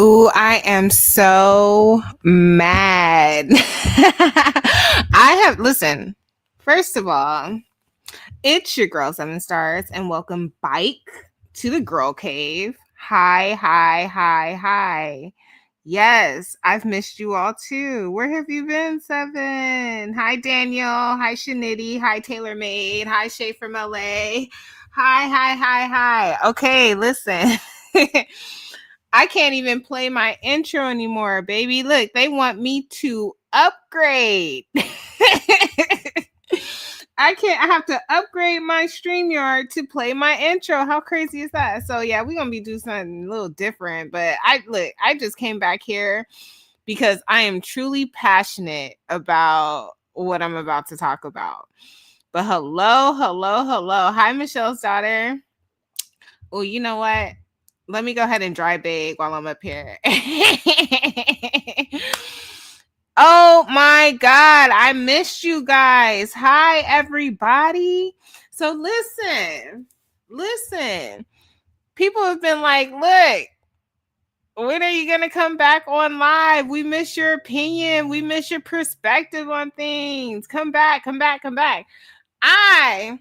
Ooh, I am so mad. Listen, first of all, it's your girl, 7 stars, and welcome bike to the girl cave. Hi. Yes, I've missed you all too. Where have you been, Seven? Hi, Daniel. Hi, Shanitty. Hi, TaylorMade. Hi, Shay from LA. Hi. Okay, listen. I can't even play my intro anymore, baby. Look, they want me to upgrade. I have to upgrade my StreamYard to play my intro. How crazy is that? So yeah, we're gonna be doing something a little different. But I just came back here because I am truly passionate about what I'm about to talk about. But hello. Hi, Michelle's daughter. Oh, you know what? Let me go ahead and dry bag while I'm up here. Oh my God, I missed you guys. Hi, everybody. So listen. People have been like, look, when are you going to come back on live? We miss your opinion. We miss your perspective on things. Come back. I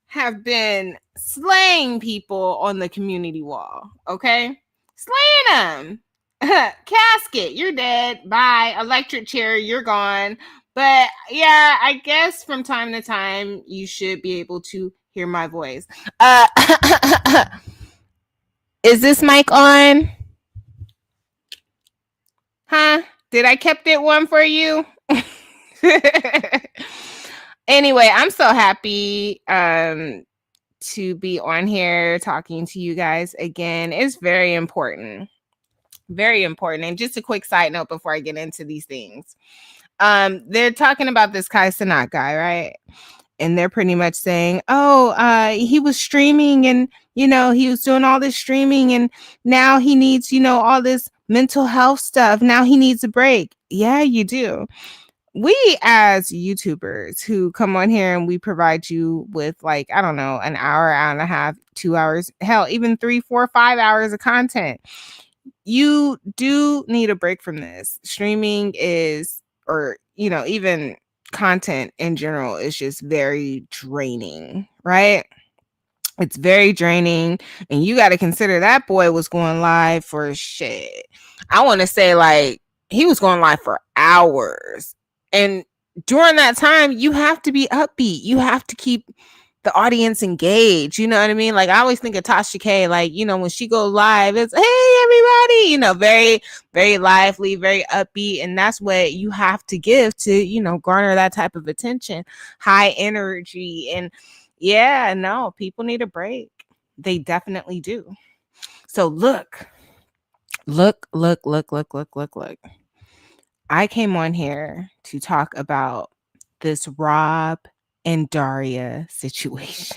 have been slaying people on the community wall, okay? Slaying them. Casket, you're dead. Bye. Electric chair, you're gone. But yeah, I guess from time to time you should be able to hear my voice. Is this mic on? Huh? Did I kept it one for you? Anyway, I'm so happy to be on here talking to you guys again. It's very important. And just a quick side note before I get into these things. They're talking about this Kai Cenat guy, right? And they're pretty much saying, he was streaming and, he was doing all this streaming and now he needs, all this mental health stuff. Now he needs a break. Yeah, you do. We as YouTubers who come on here and we provide you with like, I don't know, an hour and a half, 2 hours, hell, even 3, 4, 5 hours of content. You do need a break from this. Streaming is, or, even content in general is just very draining, right? It's very draining. And you got to consider that boy was going live for shit. I want to say like he was going live for hours. And during that time, you have to be upbeat. You have to keep the audience engaged. You know what I mean? Like I always think of Tasha K, like, when she goes live, it's, hey, everybody, very, very lively, very upbeat. And that's what you have to give to, garner that type of attention, high energy. And yeah, no, people need a break. They definitely do. So look. I came on here to talk about this Rob and Dariya situation.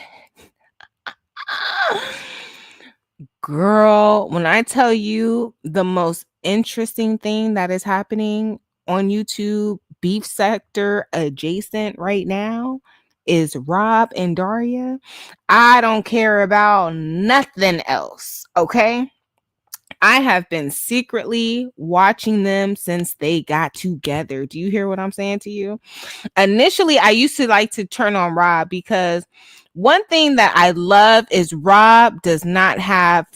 Girl, when I tell you the most interesting thing that is happening on YouTube, beef sector adjacent right now, is Rob and Dariya. I don't care about nothing else, okay? I have been secretly watching them since they got together. Do you hear what I'm saying to you? Initially, I used to like to turn on Rob because one thing that I love is Rob does not have,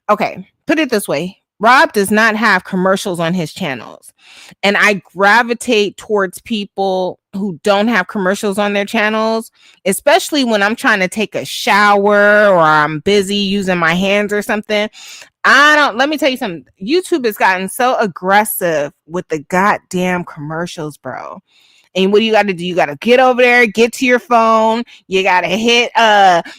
okay, put it this way. Rob does not have commercials on his channels. And I gravitate towards people who don't have commercials on their channels, especially when I'm trying to take a shower or I'm busy using my hands or something. Let me tell you something. YouTube has gotten so aggressive with the goddamn commercials, bro. And what do you got to do? You got to get over there, get to your phone. You got to hit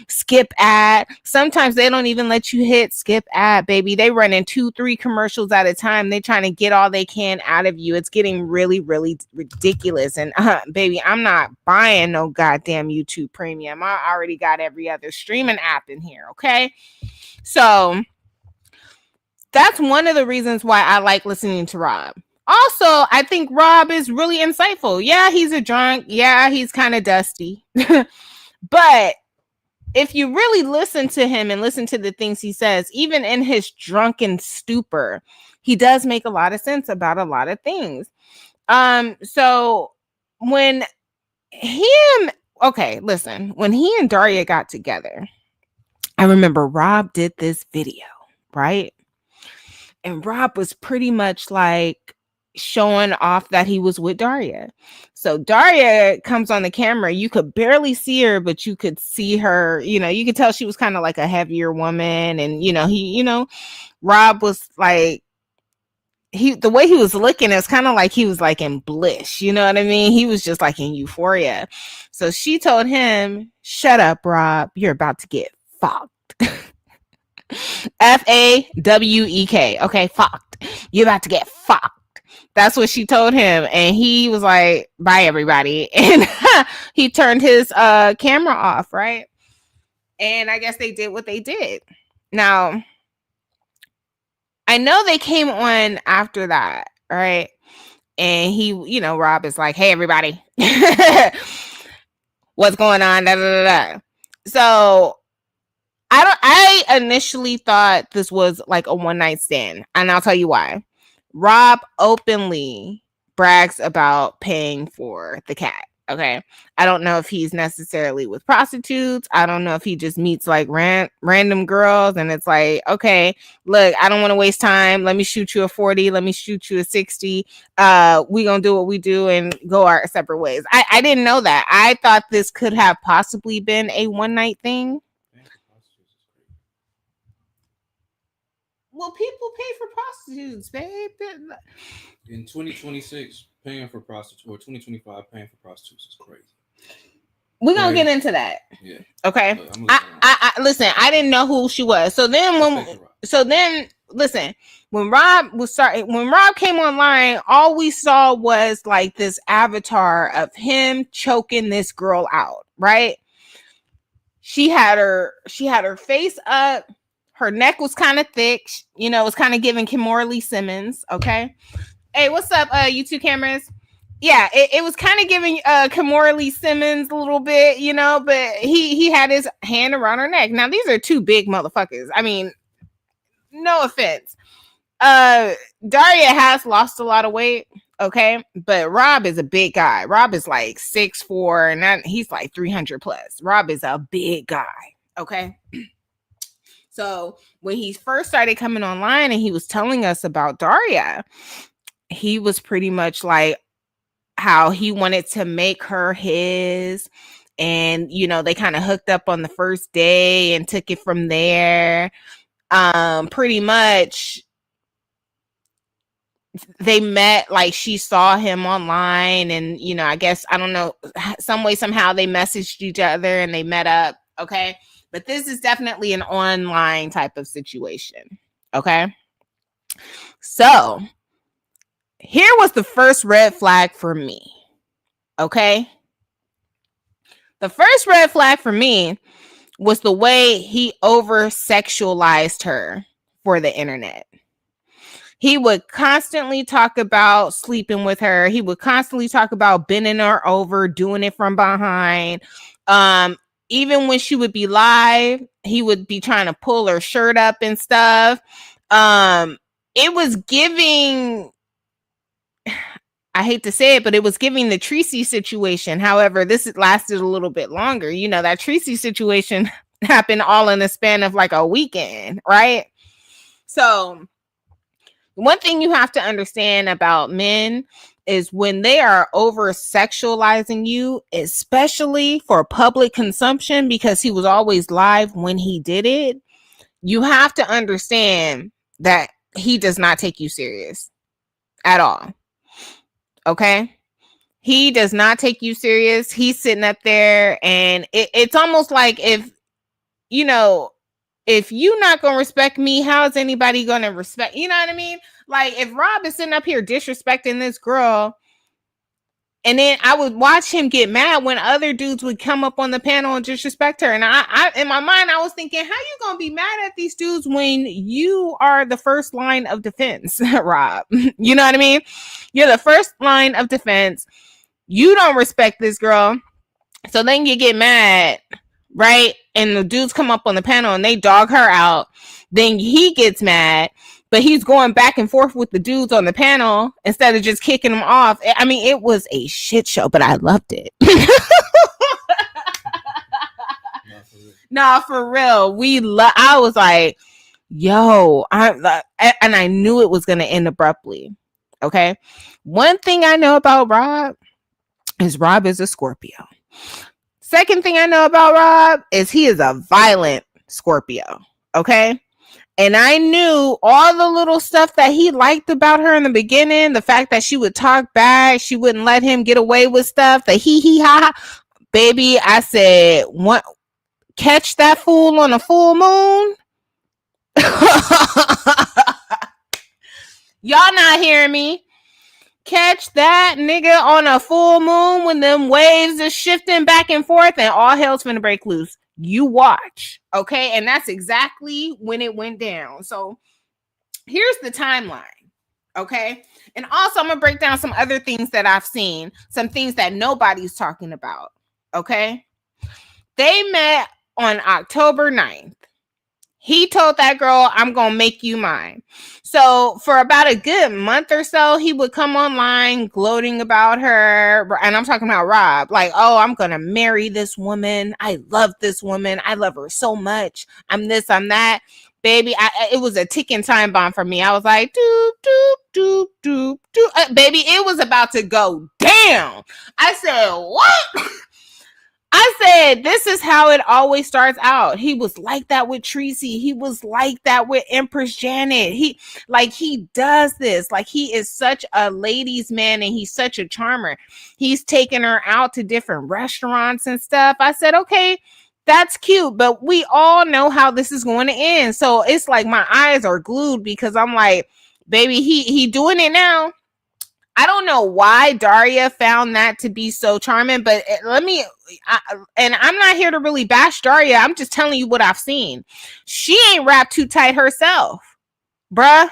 skip ad. Sometimes they don't even let you hit skip ad, baby. They run in 2, 3 commercials at a time. They're trying to get all they can out of you. It's getting really, really ridiculous. And baby, I'm not buying no goddamn YouTube Premium. I already got every other streaming app in here, okay? So that's one of the reasons why I like listening to Rob. Also, I think Rob is really insightful. Yeah, he's a drunk. Yeah, he's kind of dusty. But if you really listen to him and listen to the things he says, even in his drunken stupor, he does make a lot of sense about a lot of things. So when him, okay, listen, when he and Dariya got together, I remember Rob did this video, right? And Rob was pretty much like showing off that he was with Dariya. So Dariya comes on the camera. You could barely see her, but you could see her, you could tell she was kind of like a heavier woman. And, Rob was like, the way he was looking, it's kind of like he was like in bliss, you know what I mean? He was just like in euphoria. So she told him, shut up, Rob, you're about to get fucked. F-A-W-E-K. Okay, fucked. You're about to get fucked. That's what she told him. And he was like, bye, everybody. And he turned his camera off, right? And I guess they did what they did. Now, I know they came on after that, right? And he, Rob is like, hey, everybody. What's going on? Da, da, da, da. So I initially thought this was like a one night stand, and I'll tell you why. Rob openly brags about paying for the cat. Okay. I don't know if he's necessarily with prostitutes. I don't know if he just meets like random girls and it's like, okay, look, I don't want to waste time. Let me shoot you a 40. Let me shoot you a 60. We gonna do what we do and go our separate ways. I didn't know that. I thought this could have possibly been a one night thing. Well, people pay for prostitutes, babe. In 2026, paying for prostitutes, or 2025, paying for prostitutes is crazy. We're gonna get into that. Yeah. Okay. I listen. I didn't know who she was. So then listen. When Rob came online, all we saw was like this avatar of him choking this girl out. Right. She had her face up. Her neck was kind of thick. It was kind of giving Kimora Lee Simmons. Okay. Hey, what's up, you two cameras? Yeah, it was kind of giving Kimora Lee Simmons a little bit, but he had his hand around her neck. Now, these are two big motherfuckers. I mean, no offense. Dariya has lost a lot of weight, okay? But Rob is a big guy. Rob is like 6'4", and he's like 300 plus. Rob is a big guy, okay? So when he first started coming online and he was telling us about Dariya, he was pretty much like how he wanted to make her his, and they kind of hooked up on the first day and took it from there. Pretty much they met, like she saw him online, and I guess, I don't know, some way somehow they messaged each other and they met up. Okay. But this is definitely an online type of situation. Okay. So here was the first red flag for me. Okay. The first red flag for me was the way he over sexualized her for the internet. He would constantly talk about sleeping with her. He would constantly talk about bending her over, doing it from behind. Even when she would be live, he would be trying to pull her shirt up and stuff. It was giving, I hate to say it, but it was giving the Tracy situation. However, this lasted a little bit longer. That Tracy situation happened all in the span of like a weekend, right? So one thing you have to understand about men is when they are over sexualizing you, especially for public consumption, because he was always live when he did it, you have to understand that he does not take you serious at all. Okay? He does not take you serious. He's sitting up there, and it's almost like if you're not going to respect me, how is anybody going to respect? You know what I mean? Like, if Rob is sitting up here disrespecting this girl, and then I would watch him get mad when other dudes would come up on the panel and disrespect her. And I in my mind, I was thinking, how you going to be mad at these dudes when you are the first line of defense, Rob? You know what I mean? You're the first line of defense. You don't respect this girl. So then you get mad, right? And the dudes come up on the panel and they dog her out. Then he gets mad. but he's going back and forth with the dudes on the panel instead of just kicking them off. I mean, it was a shit show, but I loved it. Nah, for real. I was like, yo, and I knew it was going to end abruptly. Okay. One thing I know about Rob is a Scorpio. Second thing I know about Rob is he is a violent Scorpio. Okay. And I knew all the little stuff that he liked about her in the beginning. The fact that she would talk back. She wouldn't let him get away with stuff. The hee ha. Baby, I said, what? Catch that fool on a full moon. Y'all not hearing me? Catch that nigga on a full moon when them waves are shifting back and forth and all hell's finna break loose. You watch, okay? And that's exactly when it went down. So here's the timeline, okay? And also I'm gonna break down some other things that I've seen, some things that nobody's talking about, okay? They met on October 9th. He told that girl, I'm going to make you mine. So for about a good month or so, he would come online gloating about her. And I'm talking about Rob. Like, oh, I'm going to marry this woman. I love this woman. I love her so much. I'm this, I'm that. Baby, it was a ticking time bomb for me. I was like, doop, doop, doop, doop, doop. Baby, it was about to go down. I said, what? I said, this is how it always starts out. He was like that with Tracy. He was like that with Empress Janet. He does this. Like, he is such a ladies' man and he's such a charmer. He's taking her out to different restaurants and stuff. I said, okay, that's cute, but we all know how this is going to end. So it's like my eyes are glued because I'm like, baby, he doing it now. I don't know why Dariya found that to be so charming, but and I'm not here to really bash Dariya. I'm just telling you what I've seen. She ain't wrapped too tight herself, bruh.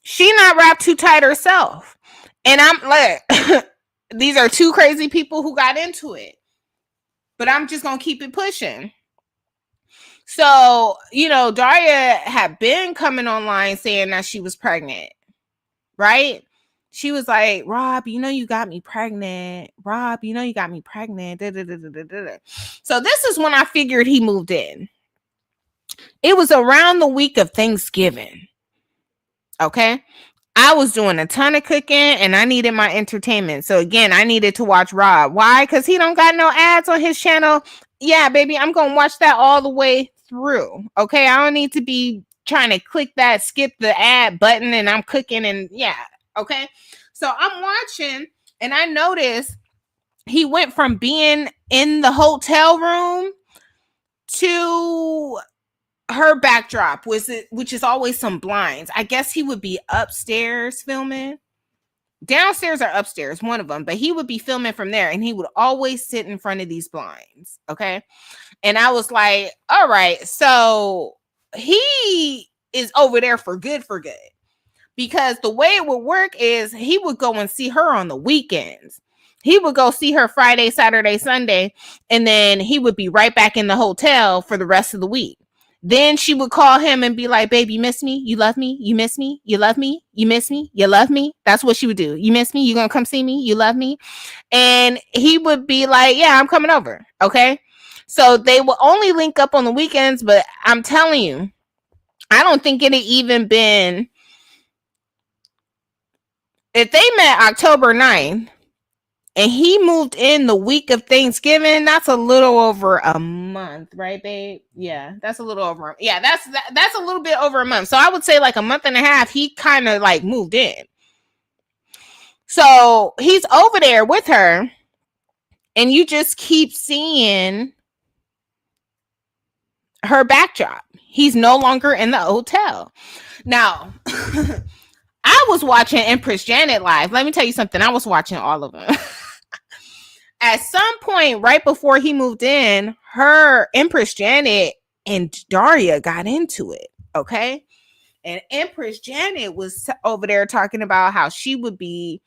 She not wrapped too tight herself. And I'm like, these are two crazy people who got into it. But I'm just going to keep it pushing. So, Dariya had been coming online saying that she was pregnant, right? She was like, Rob, you got me pregnant. Rob, you got me pregnant. Da, da, da, da, da, da. So this is when I figured he moved in. It was around the week of Thanksgiving. Okay. I was doing a ton of cooking and I needed my entertainment. So again, I needed to watch Rob. Why? Because he don't got no ads on his channel. Yeah, baby, I'm going to watch that all the way through. Okay. I don't need to be trying to click that skip the ad button and I'm cooking and yeah. Okay. So I'm watching and I noticed he went from being in the hotel room to her backdrop, which is always some blinds. I guess he would be upstairs filming. Downstairs or upstairs, one of them, but he would be filming from there and he would always sit in front of these blinds. Okay. And I was like, all right, so he is over there for good. Because the way it would work is he would go and see her on the weekends. He would go see her Friday, Saturday, Sunday, and then he would be right back in the hotel for the rest of the week. Then she would call him and be like, babe, you miss me? You love me? You miss me? You love me? You miss me? You love me? That's what she would do. You miss me? You gonna come see me? You love me? And he would be like, yeah, I'm coming over. Okay. So they will only link up on the weekends, but I'm telling you, I don't think it had even been, if they met October 9th and he moved in the week of Thanksgiving, that's a little over a month, right, babe? Yeah, that's a little over. Yeah, that's a little bit over a month. So I would say like a month and a half, he kind of like moved in. So he's over there with her and you just keep seeing her backdrop. He's no longer in the hotel. Now, I was watching Empress Janet live. Let me tell you something. I was watching all of them. At some point, right before he moved in, her Empress Janet and Dariya got into it. Okay. And Empress Janet was over there talking about how she would be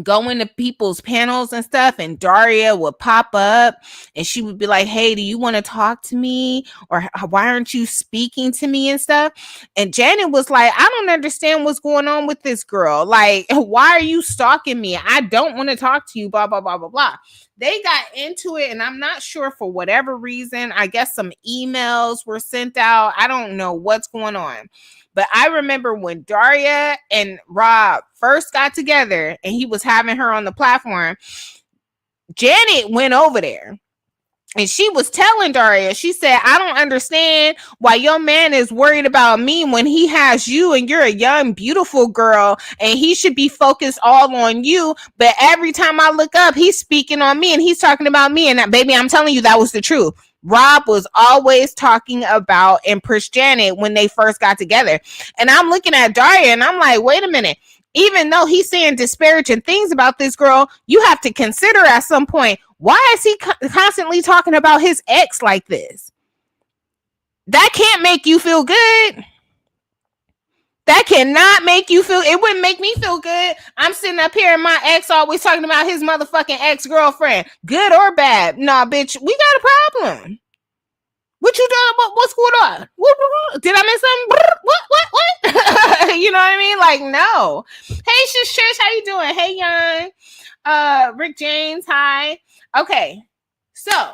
go into people's panels and stuff, and Daria would pop up and she would be like, hey, do you want to talk to me, or why aren't you speaking to me and stuff? And Janet was like, I don't understand what's going on with this girl, like, why are you stalking me? I don't want to talk to you, blah blah blah blah blah. They got into it, and I'm not sure, for whatever reason, I guess some emails were sent out, I don't know what's going on. But I remember when Daria and Rob first got together and he was having her on the platform, Janet went over there and she was telling Daria, she said, I don't understand why your man is worried about me when he has you and you're a young, beautiful girl and he should be focused all on you. But every time I look up, he's speaking on me and he's talking about me. And baby, I'm telling you, that was the truth. Rob was always talking about Empress Janet when they first got together. And I'm looking at Daria and I'm like, wait a minute. Even though he's saying disparaging things about this girl, you have to consider at some point, why is he constantly talking about his ex like this? That can't make you feel good. That cannot make you feel, it wouldn't make me feel good. I'm sitting up here and my ex always talking about his motherfucking ex-girlfriend, good or bad. Nah, bitch, we got a problem. What you doing? What's going on? Did I miss something? What? You know what I mean? Like, no. Hey, Shish, how you doing? Hey, Young. Rick James, hi. Okay, so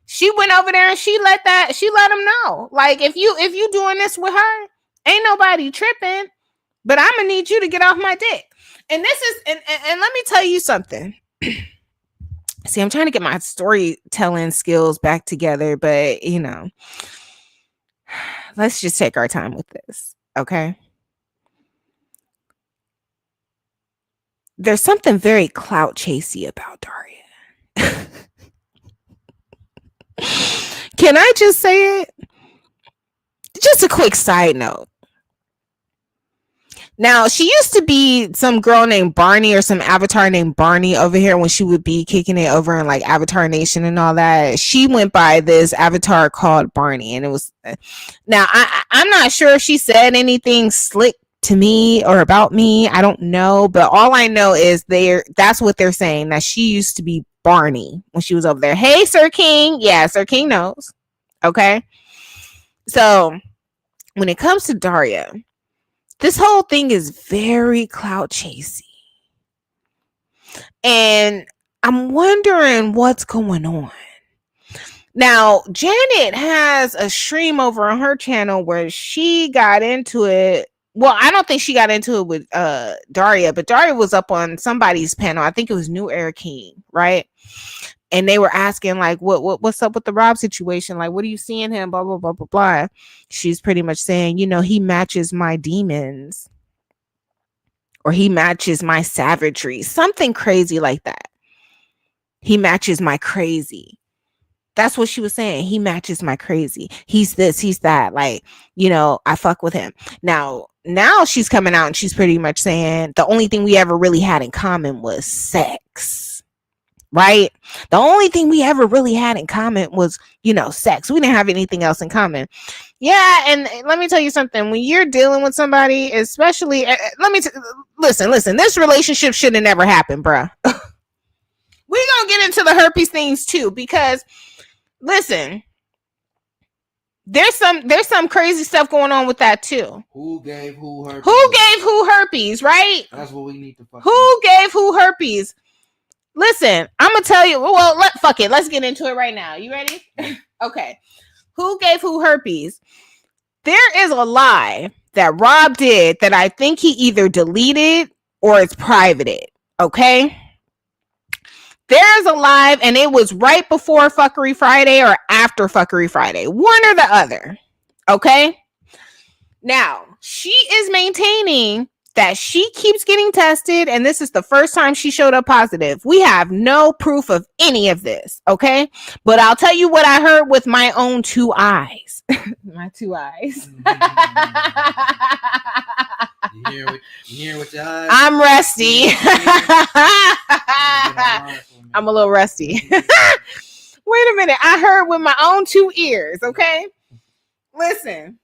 she went over there and she let him know. Like, if you doing this with her, ain't nobody tripping, but I'm gonna need you to get off my dick. And this is, and let me tell you something. See, I'm trying to get my storytelling skills back together, but let's just take our time with this, okay? There's something very clout chasey about Daria. Can I just say it? Just a quick side note. Now, she used to be some girl named Barney or some avatar named Barney over here when she would be kicking it over in like Avatar Nation and all that. She went by this avatar called Barney, and it was. Now, I'm not sure if she said anything slick to me or about me. I don't know, but all I know is that's what they're saying, that she used to be Barney when she was over there. Hey, Sir King. Yeah, Sir King knows. Okay. So when it comes to Daria, this whole thing is very clout chasey. And I'm wondering what's going on. Now, Janet has a stream over on her channel where she got into it. Well, I don't think she got into it with Daria, but Daria was up on somebody's panel. I think it was New Era King, right? And they were asking, like, what's up with the Rob situation? Like, what are you seeing him? Blah, blah, blah, blah, blah. She's pretty much saying, he matches my demons. Or he matches my savagery. Something crazy like that. He matches my crazy. That's what she was saying. He matches my crazy. He's this, he's that. Like, I fuck with him. Now she's coming out and she's pretty much saying the only thing we ever really had in common was sex. Right? The only thing we ever really had in common was, sex. We didn't have anything else in common. Yeah, and let me tell you something. When you're dealing with somebody, especially, listen, this relationship should have never happened, bruh. We're going to get into the herpes things too, because, listen, there's some crazy stuff going on with that too. Who gave who herpes? Who gave who herpes, right? That's what we need to fuck. Who gave who herpes? Listen, I'm going to tell you, fuck it. Let's get into it right now. You ready? Okay. Who gave who herpes? There is a lie that Rob did that I think he either deleted or it's privated. Okay? There's a live and it was right before Fuckery Friday or after Fuckery Friday. One or the other. Okay? Now, she is maintaining that she keeps getting tested, and this is the first time she showed up positive. We have no proof of any of this, okay? But I'll tell you what I heard with my own two eyes. My two eyes. You hear with your eyes? I'm rusty. I'm a little rusty. Wait a minute. I heard with my own two ears, okay? Listen.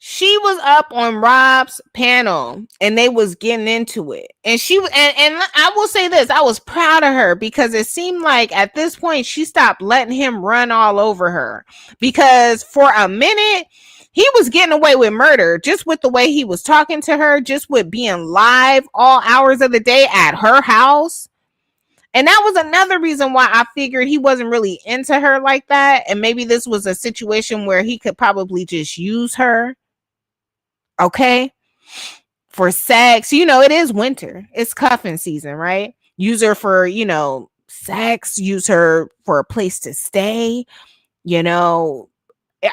She was up on Rob's panel and they was getting into it. And and I will say this, I was proud of her because it seemed like at this point she stopped letting him run all over her. Because for a minute he was getting away with murder just with the way he was talking to her, just with being live all hours of the day at her house. And that was another reason why I figured he wasn't really into her like that. And maybe this was a situation where he could probably just use her, okay, for sex. You know, it is winter, it's cuffing season, right? Use her for, sex, use her for a place to stay. you know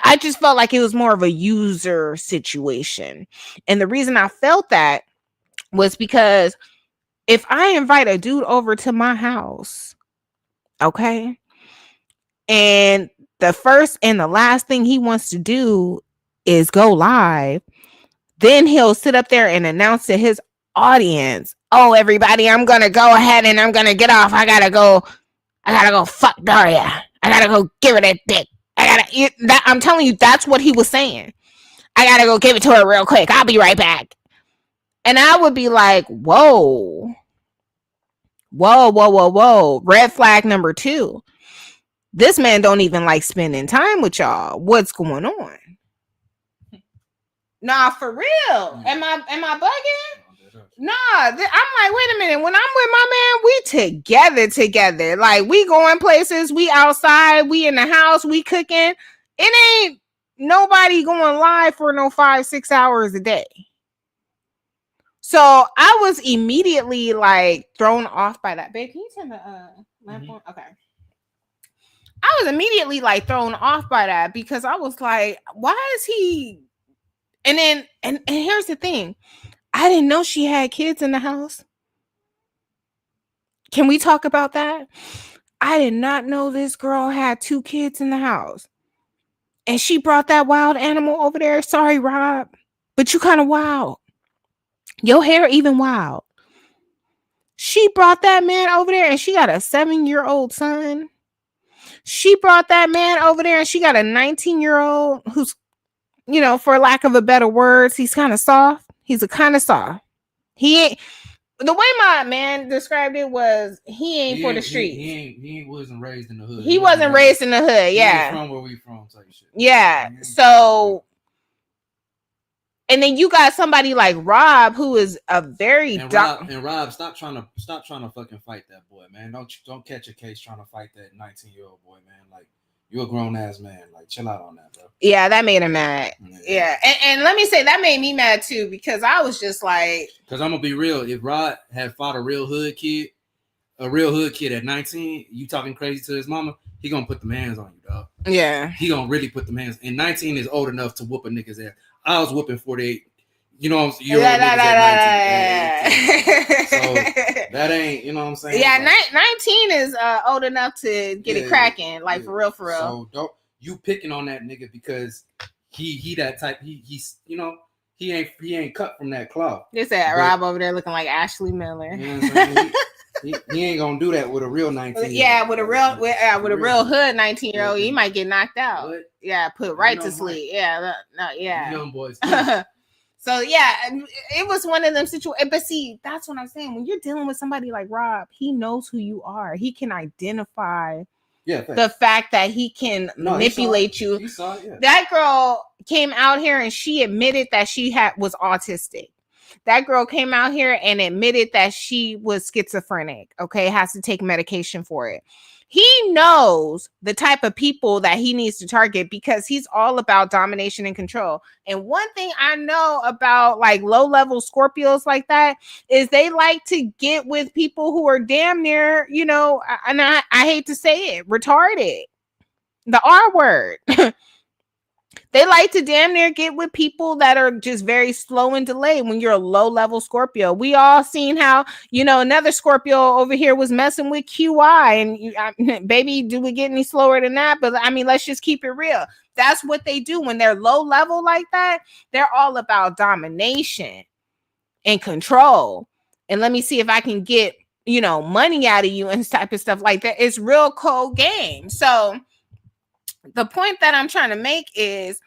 I just felt like it was more of a user situation. And the reason I felt that was because if I invite a dude over to my house, okay, and the first and the last thing he wants to do is go live, then he'll sit up there and announce to his audience, "Oh, everybody, I'm gonna go ahead and I'm gonna get off. I gotta go fuck Daria. I gotta go give her that dick. I'm telling you, that's what he was saying. I gotta go give it to her real quick. I'll be right back." And I would be like, whoa, whoa, whoa, whoa, whoa. Red flag number 2. This man don't even like spending time with y'all. What's going on? Nah, for real. Am I bugging? Nah, I'm like, wait a minute. When I'm with my man, we together. Like, we going places, we outside, we in the house, we cooking. It ain't nobody going live for no 5-6 hours a day. So I was immediately like thrown off by that. Babe, can you turn the lamp on? Okay. I was immediately like thrown off by that because I was like, why is he? And then, and here's the thing. I didn't know she had kids in the house. Can we talk about that? I did not know this girl had 2 kids in the house. And she brought that wild animal over there. Sorry, Rob, but you kind of wild. Your hair even wild. She brought that man over there and she got a 7-year-old son. She brought that man over there and she got a 19-year-old who's, for lack of a better words, he's kind of soft. He's a kind of soft. He ain't. The way my man described it was he ain't for the streets. He wasn't raised in the hood. He wasn't raised in the hood. Yeah. He from where we from, type shit. Yeah. So, and then you got somebody like Rob, who is a very Rob, stop trying to fucking fight that boy, man. Don't catch a case trying to fight that 19-year-old boy, man. Like, you're a grown ass man. Like, chill out on that, bro. Yeah, that made him mad. Yeah. And let me say that made me mad too, because I was just like, because I'm gonna be real. If Rod had fought a real hood kid at 19, you talking crazy to his mama, he gonna put the hands on you, dog. Yeah. He gonna really put the hands. And 19 is old enough to whoop a nigga's ass. I was whooping 48. You know, you're niggas at 19. So that ain't, you know what I'm saying? Yeah, 19 is old enough to get it cracking, like for real. So don't you picking on that nigga because he that type. He's he ain't cut from that cloth. They said Rob over there looking like Ashley Miller. You know what I'm saying? he ain't gonna do that with a real 19. Yeah, with a real hood 19-year-old, he might get knocked out. What? Yeah, put right to sleep. Yeah, yeah. Young boys. So yeah, it was one of them situations. But see, that's what I'm saying. When you're dealing with somebody like Rob, he knows who you are. He can identify the fact that he can manipulate you. He saw it, yeah. That girl came out here and she admitted that she was autistic. That girl came out here and admitted that she was schizophrenic. Okay, has to take medication for it. He knows the type of people that he needs to target because he's all about domination and control. And one thing I know about like low-level Scorpios like that is they like to get with people who are damn near, and I hate to say it, retarded. The R word. They like to damn near get with people that are just very slow and delayed when you're a low-level Scorpio. We all seen how, another Scorpio over here was messing with QI. And baby, do we get any slower than that? But I mean, let's just keep it real. That's what they do when they're low-level like that. They're all about domination and control. And let me see if I can get, money out of you and type of stuff like that. It's real cold game. So the point that I'm trying to make is,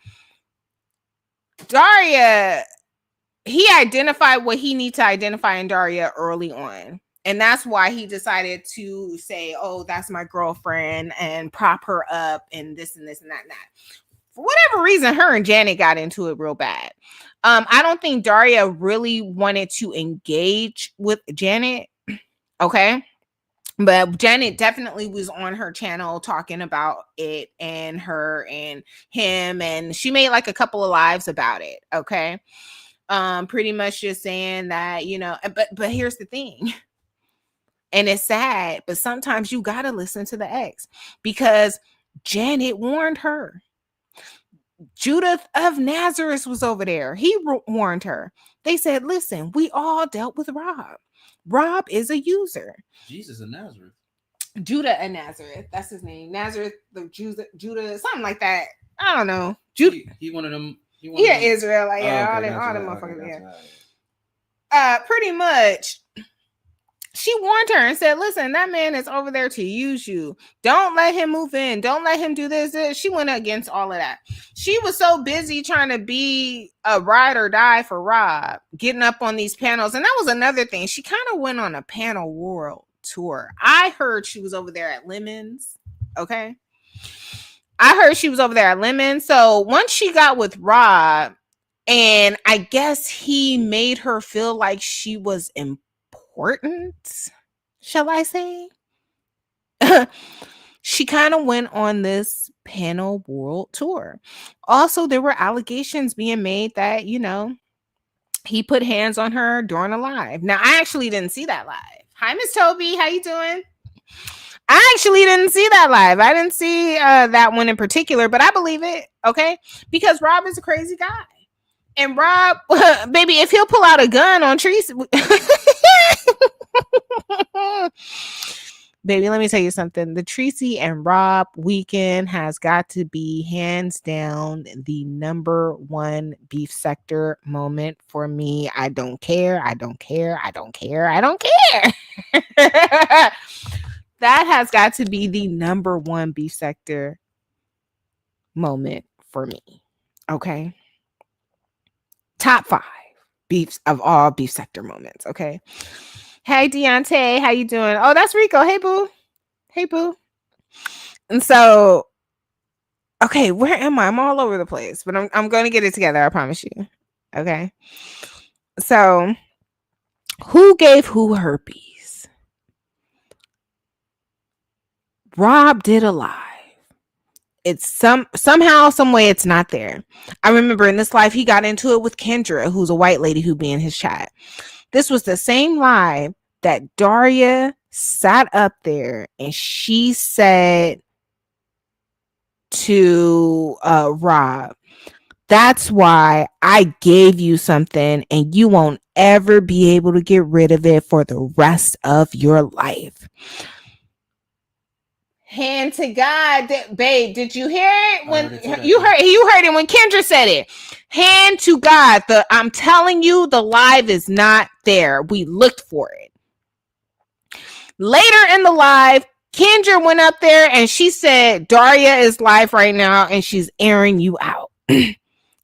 Dariya, he identified what he needed to identify in Dariya early on. And that's why he decided to say, oh, that's my girlfriend, and prop her up and this and this and that and that. For whatever reason, her and Janet got into it real bad. I don't think Dariya really wanted to engage with Janet. Okay. But Janet definitely was on her channel talking about it and her and him. And she made like a couple of lives about it. Okay. Pretty much just saying that, but here's the thing. And it's sad, but sometimes you got to listen to the ex, because Janet warned her. Judith of Nazareth was over there. He warned her. They said, listen, we all dealt with Rob. Rob is a user. Jesus of Nazareth. Judah of Nazareth. That's his name. Nazareth, the Judah, something like that. I don't know. He one of them. Yeah, Israel. Like, yeah, all them motherfuckers. Pretty much. She warned her and said, listen, that man is over there to use you. Don't let him move in. Don't let him do this. She went against all of that. She was so busy trying to be a ride or die for Rob, getting up on these panels. And that was another thing. She kind of went on a panel world tour. I heard she was over there at Lemons. Okay. I heard she was over there at Lemons. So once she got with Rob, and I guess he made her feel like she was important, shall I say? She kind of went on this panel world tour. Also, there were allegations being made that, he put hands on her during a live. Now, I actually didn't see that live. Hi, Miss Toby. How you doing? I actually didn't see that live. I didn't see that one in particular, but I believe it, okay? Because Rob is a crazy guy. And Rob, baby, if he'll pull out a gun on Tracy... Baby, let me tell you something. The Tracy and Rob weekend has got to be hands down the number one beef sector moment for me. I don't care. I don't care. I don't care. I don't care. That has got to be the number one beef sector moment for me. Okay. Top 5 beefs of all beef sector moments. Okay. Hey, Deontay, how you doing? Oh, that's Rico. Hey, boo. Hey, boo. And so, okay, where am I? I'm all over the place, but I'm going to get it together. I promise you. Okay. So, who gave who herpes? Rob did a live. It's somehow, some way, it's not there. I remember in this live, he got into it with Kendra, who's a white lady who be in his chat. This was the same live that Dariya sat up there and she said to Rob, that's why I gave you something and you won't ever be able to get rid of it for the rest of your life. Hand to God, babe. Did you hear it when you heard it when Kendra said it? Hand to God. I'm telling you, the live is not there. We looked for it. Later in the live, Kendra went up there and she said, Dariya is live right now and she's airing you out. And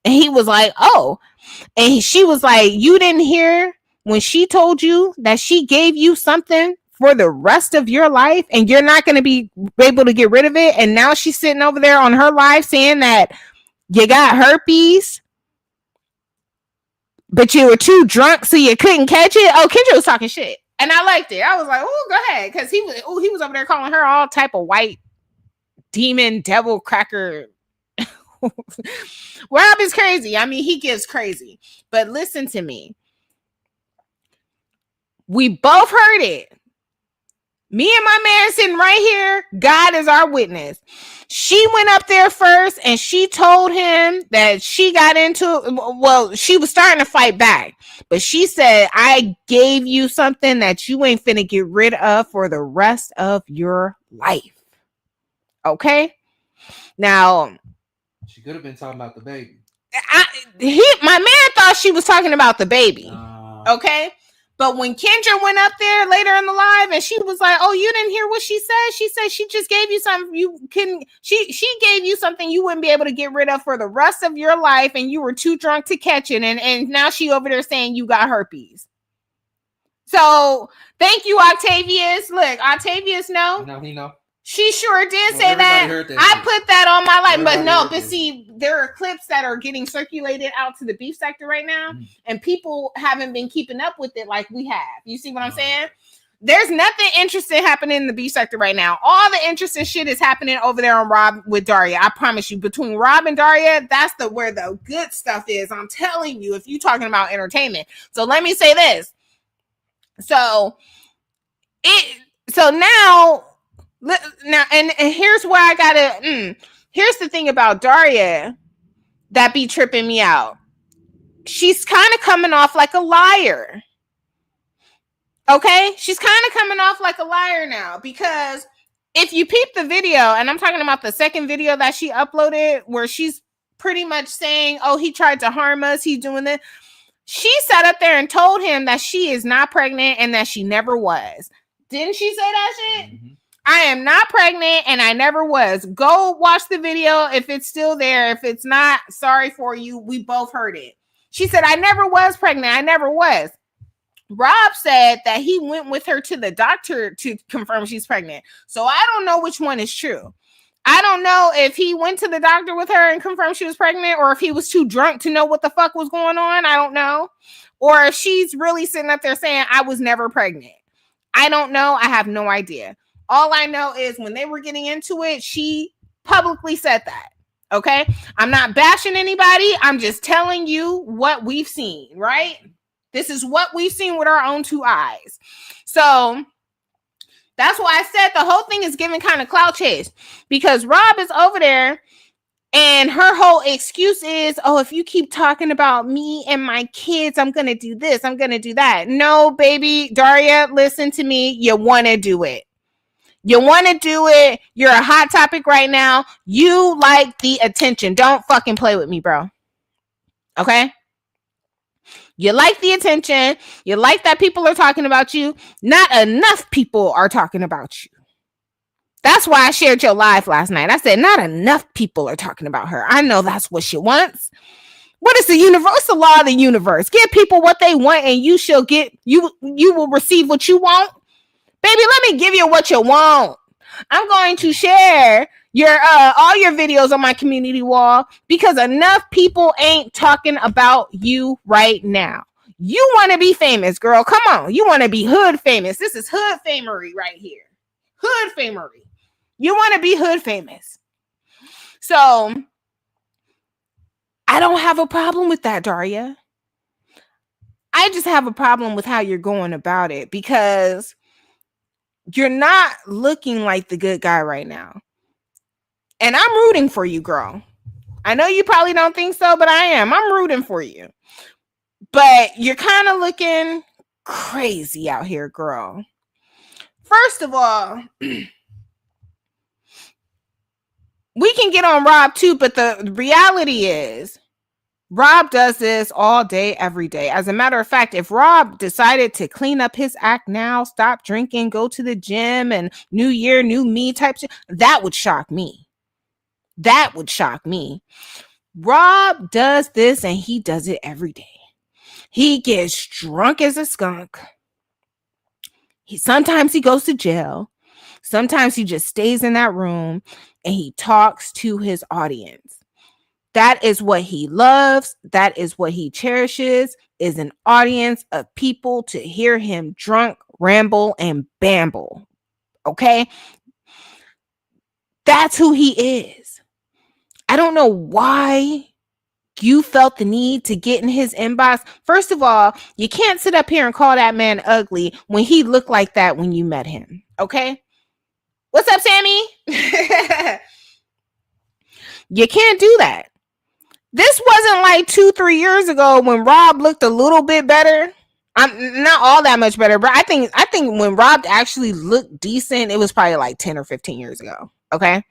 he was like, oh. And she was like, you didn't hear when she told you that she gave you something for the rest of your life and you're not going to be able to get rid of it. And now she's sitting over there on her live saying that you got herpes, but you were too drunk so you couldn't catch it. Oh, Kendra was talking shit. And I liked it. I was like, oh, go ahead. Because he was over there calling her all type of white demon devil cracker. Rob is crazy. I mean, he gives crazy. But listen to me. We both heard it. Me and my man sitting right here, God is our witness. She went up there first and she told him that she got into, well, she was starting to fight back. But she said, I gave you something that you ain't finna get rid of for the rest of your life. Okay? Now, she could have been talking about the baby. My man thought she was talking about the baby. Okay? But when Kendra went up there later in the live and she was like, "Oh, you didn't hear what she said? She said she just gave you something she gave you something you wouldn't be able to get rid of for the rest of your life, and you were too drunk to catch it. And now she over there saying you got herpes." So thank you, Octavius. Look, Octavius, no. Now he know. She sure did say that. I put that on my life, but no. But see, there are clips that are getting circulated out to the beef sector right now, and people haven't been keeping up with it like we have. You see what I'm saying? There's nothing interesting happening in the beef sector right now. All the interesting shit is happening over there on Rob with Dariya. I promise you. Between Rob and Dariya, that's where the good stuff is. I'm telling you, if you're talking about entertainment. So let me say this. So now, and here's where I gotta. Here's the thing about Dariya that be tripping me out. She's kind of coming off like a liar. Okay, she's kind of coming off like a liar now, because if you peep the video, and I'm talking about the second video that she uploaded, where she's pretty much saying, "Oh, he tried to harm us. He's doing this." She sat up there and told him that she is not pregnant and that she never was. Didn't she say that shit? Mm-hmm. I am not pregnant and I never was. Go watch the video if it's still there. If it's not, sorry for you. We both heard it. She said, "I never was pregnant. I never was." Rob said that he went with her to the doctor to confirm she's pregnant. So I don't know which one is true. I don't know if he went to the doctor with her and confirmed she was pregnant, or if he was too drunk to know what the fuck was going on. I don't know. Or if she's really sitting up there saying, "I was never pregnant." I don't know. I have no idea. All I know is when they were getting into it, she publicly said that. Okay? I'm not bashing anybody. I'm just telling you what we've seen, right? This is what we've seen with our own two eyes. So that's why I said the whole thing is giving kind of clout chase, because Rob is over there and her whole excuse is, "Oh, if you keep talking about me and my kids, I'm going to do this. I'm going to do that." No, baby. Dariya, listen to me. You want to do it. You want to do it. You're a hot topic right now. You like the attention. Don't fucking play with me, bro. Okay? You like the attention. You like that people are talking about you. Not enough people are talking about you. That's why I shared your live last night. I said, not enough people are talking about her. I know that's what she wants. What is the universe? What's the law of the universe? Give people what they want and you shall get, you will receive what you want. Baby, let me give you what you want. I'm going to share your all your videos on my community wall, because enough people ain't talking about you right now. You want to be famous, girl. Come on. You want to be hood famous. This is hood famery right here. Hood famery. You want to be hood famous. So I don't have a problem with that, Dariya. I just have a problem with how you're going about it, because you're not looking like the good guy right now. And I'm rooting for you, girl. I know you probably don't think so, but I am. I'm rooting for you. But you're kind of looking crazy out here, girl. First of all, we can get on Rob too, but the reality is Rob does this all day, every day. As a matter of fact, if Rob decided to clean up his act now, stop drinking, go to the gym, and new year, new me type shit, that would shock me. That would shock me. Rob does this and he does it every day. He gets drunk as a skunk. Sometimes he goes to jail. Sometimes he just stays in that room and he talks to his audience. That is what he loves. That is what he cherishes, is an audience of people to hear him drunk, ramble, and bamble. Okay? That's who he is. I don't know why you felt the need to get in his inbox. First of all, you can't sit up here and call that man ugly when he looked like that when you met him. Okay? What's up, Sammy? You can't do that. This wasn't like 2-3 years ago when Rob looked a little bit better. I'm not all that much better, but I think when Rob actually looked decent, it was probably like 10 or 15 years ago. Okay?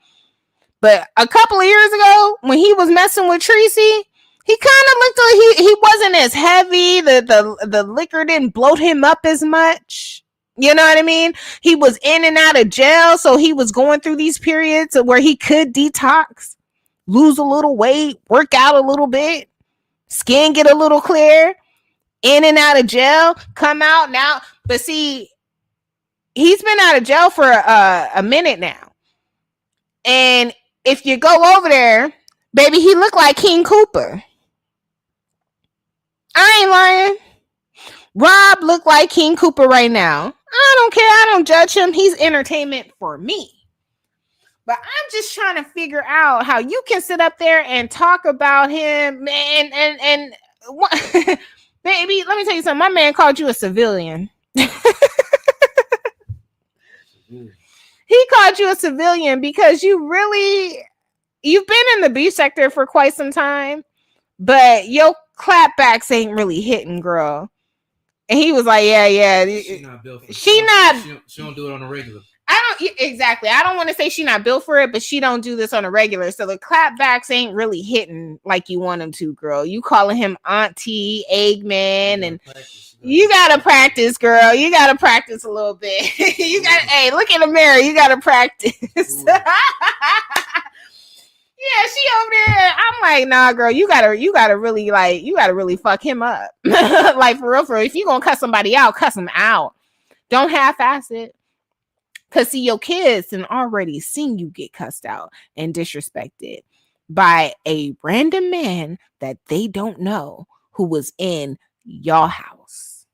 But a couple of years ago, when he was messing with Tracy, He kind of looked like he wasn't as heavy. The liquor didn't bloat him up as much. You know what I mean? He was in and out of jail, so he was going through these periods where he could detox, lose a little weight, work out a little bit, skin get a little clear, in and out of jail, come out now. But see, he's been out of jail for a minute now. And if you go over there, baby, he looked like King Cooper. I ain't lying. Rob looked like King Cooper right now. I don't care. I don't judge him. He's entertainment for me. But I'm just trying to figure out how you can sit up there and talk about him and what, baby, let me tell you something. My man called you a civilian. He called you a civilian because you've been in the beef sector for quite some time, but your clapbacks ain't really hitting, girl. And he was like, yeah. She not built for it. She don't do it on a regular. Exactly. I don't want to say she not built for it, but she don't do this on a regular. So the clapbacks ain't really hitting like you want them to, girl. You calling him Auntie, Eggman, and you gotta practice, girl. You gotta practice a little bit. Hey, look in the mirror. You gotta practice. Yeah, she over there. I'm like, nah, girl, you gotta really fuck him up. Like for real. If you gonna cuss somebody out, cuss them out. Don't half-ass it. Cause see, your kids and already seen you get cussed out and disrespected by a random man that they don't know who was in your house.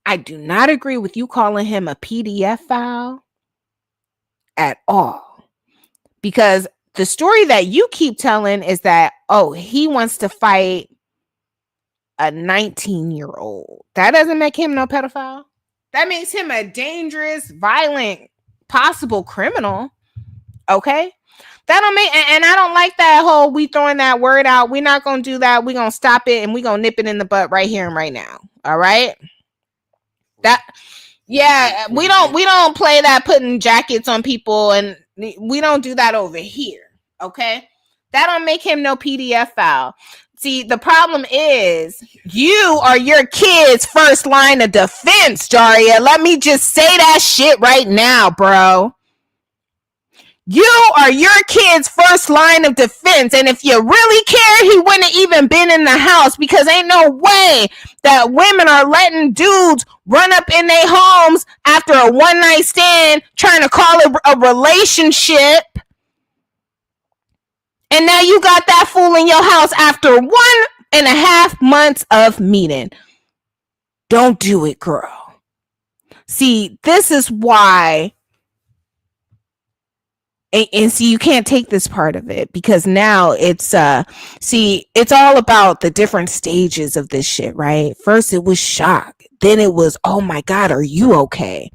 I do not agree with you calling him a PDF file at all. Because the story that you keep telling is that, oh, he wants to fight a 19-year-old. That doesn't make him no pedophile. That makes him a dangerous, violent, possible criminal. Okay? That don't make, and I don't like that whole we throwing that word out. We're not going to do that. We're going to stop it and we're going to nip it in the butt right here and right now. All right? We don't play that putting jackets on people, and we don't do that over here. Okay? That don't make him no PDF file. See, the problem is you are your kid's first line of defense, Dariya. Let me just say that shit right now, bro. You are your kid's first line of defense. And if you really care, he wouldn't have even been in the house, because ain't no way that women are letting dudes run up in their homes after a one-night stand, trying to call it a relationship. And now you got that fool in your house after 1.5 months of meeting. Don't do it, girl. See, this is why. And see, you can't take this part of it, because now it's it's all about the different stages of this shit, right? First it was shock, then it was, oh my God, are you okay?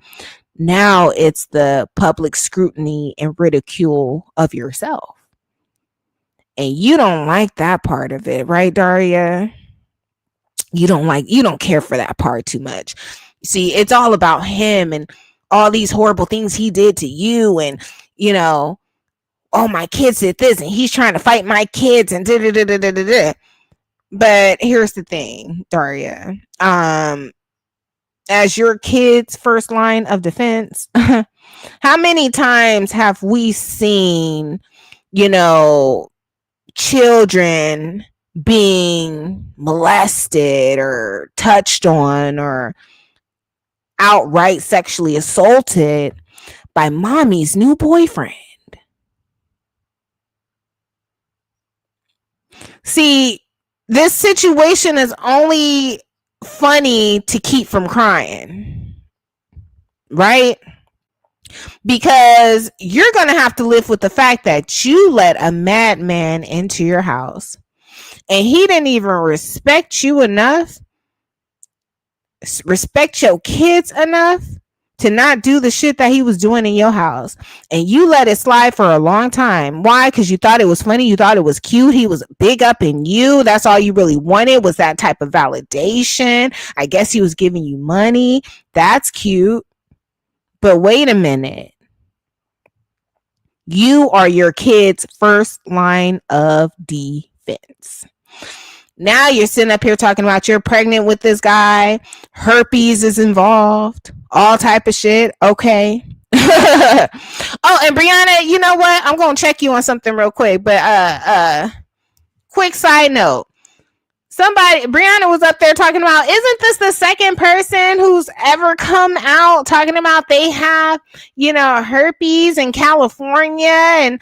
Now it's the public scrutiny and ridicule of yourself. And you don't like that part of it, right, Dariya? You don't care for that part too much. See, it's all about him and all these horrible things he did to you, and oh, my kids did this and he's trying to fight my kids and da-da-da-da-da-da. But here's the thing, Dariya. As your kid's first line of defense, how many times have we seen, children being molested or touched on or outright sexually assaulted by mommy's new boyfriend? See, this situation is only funny to keep from crying, right? Because you're going to have to live with the fact that you let a madman into your house and he didn't even respect you enough, respect your kids enough to not do the shit that he was doing in your house. And you let it slide for a long time. Why? Because you thought it was funny. You thought it was cute. He was big up in you. That's all you really wanted, was that type of validation. I guess he was giving you money. That's cute. But wait a minute. You are your kid's first line of defense. defense. Now you're sitting up here talking about you're pregnant with this guy, herpes is involved, all type of shit. Okay. Oh, and Brianna, you know what? I'm gonna check you on something real quick, but quick side note. Brianna was up there talking about, isn't this the second person who's ever come out talking about they have, herpes in California? And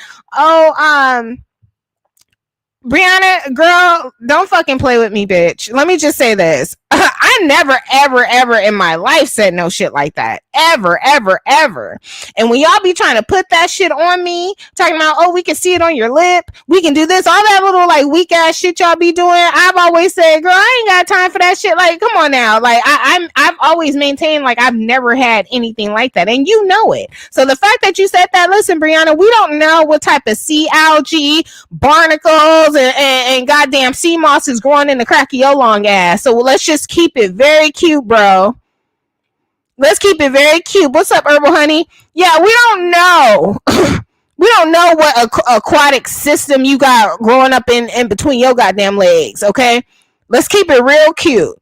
Brianna, girl, don't fucking play with me, bitch. Let me just say this. I never, ever, ever in my life said no shit like that. Ever, ever, ever. And when y'all be trying to put that shit on me, talking about, oh, we can see it on your lip, we can do this, all that little like weak ass shit y'all be doing, I've always said, girl, I ain't got time for that shit. Like, come on now. Like, I've always maintained like I've never had anything like that, and you know it. So the fact that you said that, listen, Brianna, we don't know what type of sea algae, barnacles, and goddamn sea moss is growing in the crack of your long ass. So let's just keep it very cute, bro. Let's keep it very cute. What's up, Herbal Honey? Yeah, we don't know. We don't know what aquatic system you got growing up in between your goddamn legs, okay? Let's keep it real cute.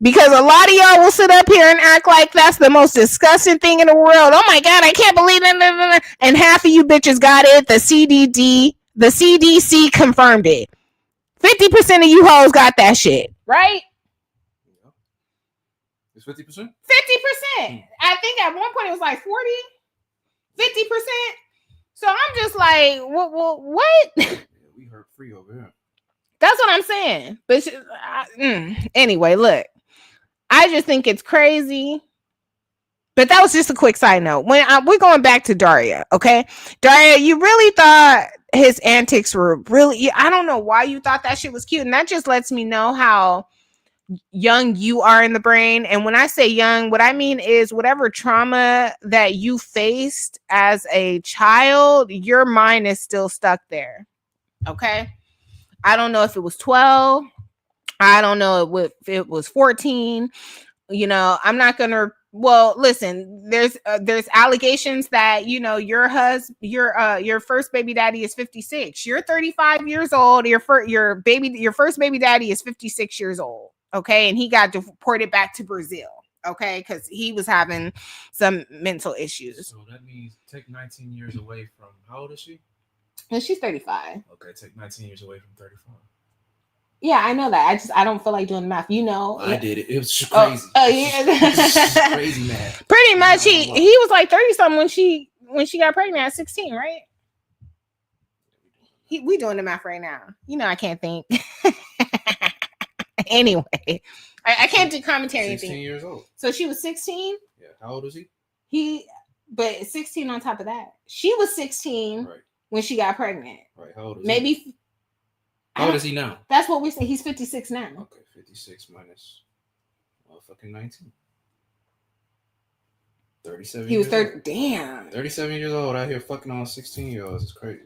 Because a lot of y'all will sit up here and act like that's the most disgusting thing in the world. Oh my God, I can't believe it. And half of you bitches got it. The CDC confirmed it. 50% of you hoes got that shit, right? It's 50%? 50%. I think at one point it was like 40, 50%. So I'm just like, what? Yeah, we hurt free over here. That's what I'm saying. But anyway, look, I just think it's crazy. But that was just a quick side note. When we're going back to Dariya, okay? Dariya, you really thought his antics were really, I don't know why you thought that shit was cute. And that just lets me know how young you are in the brain. And when I say young, what I mean is whatever trauma that you faced as a child, your mind is still stuck there. Okay? I don't know if it was 12. I don't know if it was 14. I'm not going to. Well, listen, there's allegations that, your first baby daddy is 56. You're 35 years old. Your first baby daddy is 56 years old. Okay. And he got deported back to Brazil. Okay. Because he was having some mental issues. So that means take 19 years away from, how old is she? And she's 35. Okay. Take 19 years away from 35. Yeah, I know that. I don't feel like doing the math. I did it. It was crazy. Yeah. Crazy math. Pretty much, he was like 30 something when she got pregnant at 16, right? We doing the math right now. I can't think. Anyway, I can't do commentary. 16 years old. So she was 16. Yeah. How old is he? But 16 on top of that. She was 16 when she got pregnant. Right. How old is he? How old is he now? That's what we say. He's 56 now. Okay, 56 minus fucking 19. 37 He was 30. Damn. 37 years old out here fucking on 16-year-olds. It's crazy.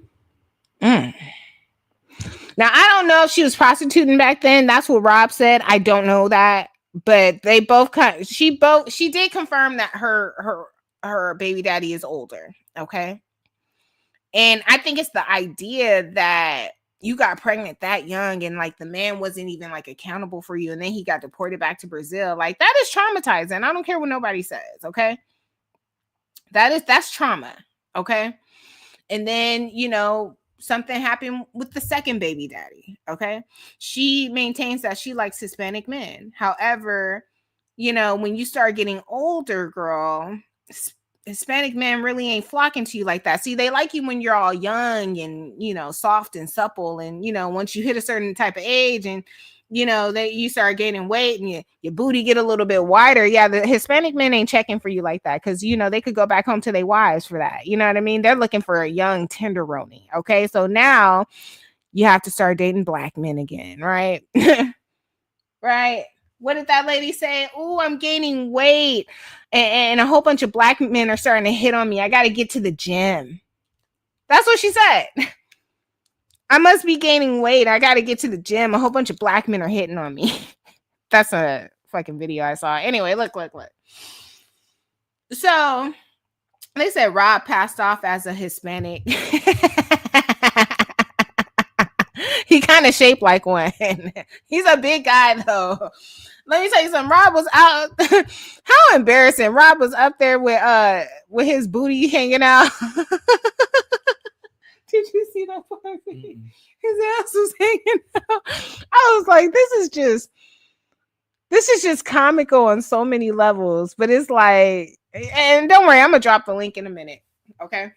Now, I don't know if she was prostituting back then. That's what Rob said. I don't know that. But they both she did confirm that her baby daddy is older. Okay. And I think it's the idea that you got pregnant that young and like the man wasn't even like accountable for you. And then he got deported back to Brazil. Like that is traumatizing. I don't care what nobody says. Okay. That's trauma. Okay. And then, something happened with the second baby daddy. Okay. She maintains that she likes Hispanic men. However, when you start getting older, girl, Hispanic men really ain't flocking to you like that. See, they like you when you're all young and, soft and supple. And, once you hit a certain type of age and, you start gaining weight and your booty get a little bit wider. Yeah, the Hispanic men ain't checking for you like that because, they could go back home to their wives for that. You know what I mean? They're looking for a young tenderoni. Okay, so now you have to start dating black men again, right? Right. What did that lady say? Oh, I'm gaining weight. And a whole bunch of black men are starting to hit on me. I got to get to the gym. That's what she said. I must be gaining weight. I got to get to the gym. A whole bunch of black men are hitting on me. That's a fucking video I saw. Anyway, look. So they said Rob passed off as a Hispanic. He kind of shaped like one. He's a big guy though. Let me tell you something. Rob was out. How embarrassing! Rob was up there with his booty hanging out. Did you see that part? His ass was hanging out. I was like, this is just comical on so many levels. But it's like, and don't worry, I'm gonna drop the link in a minute. Okay.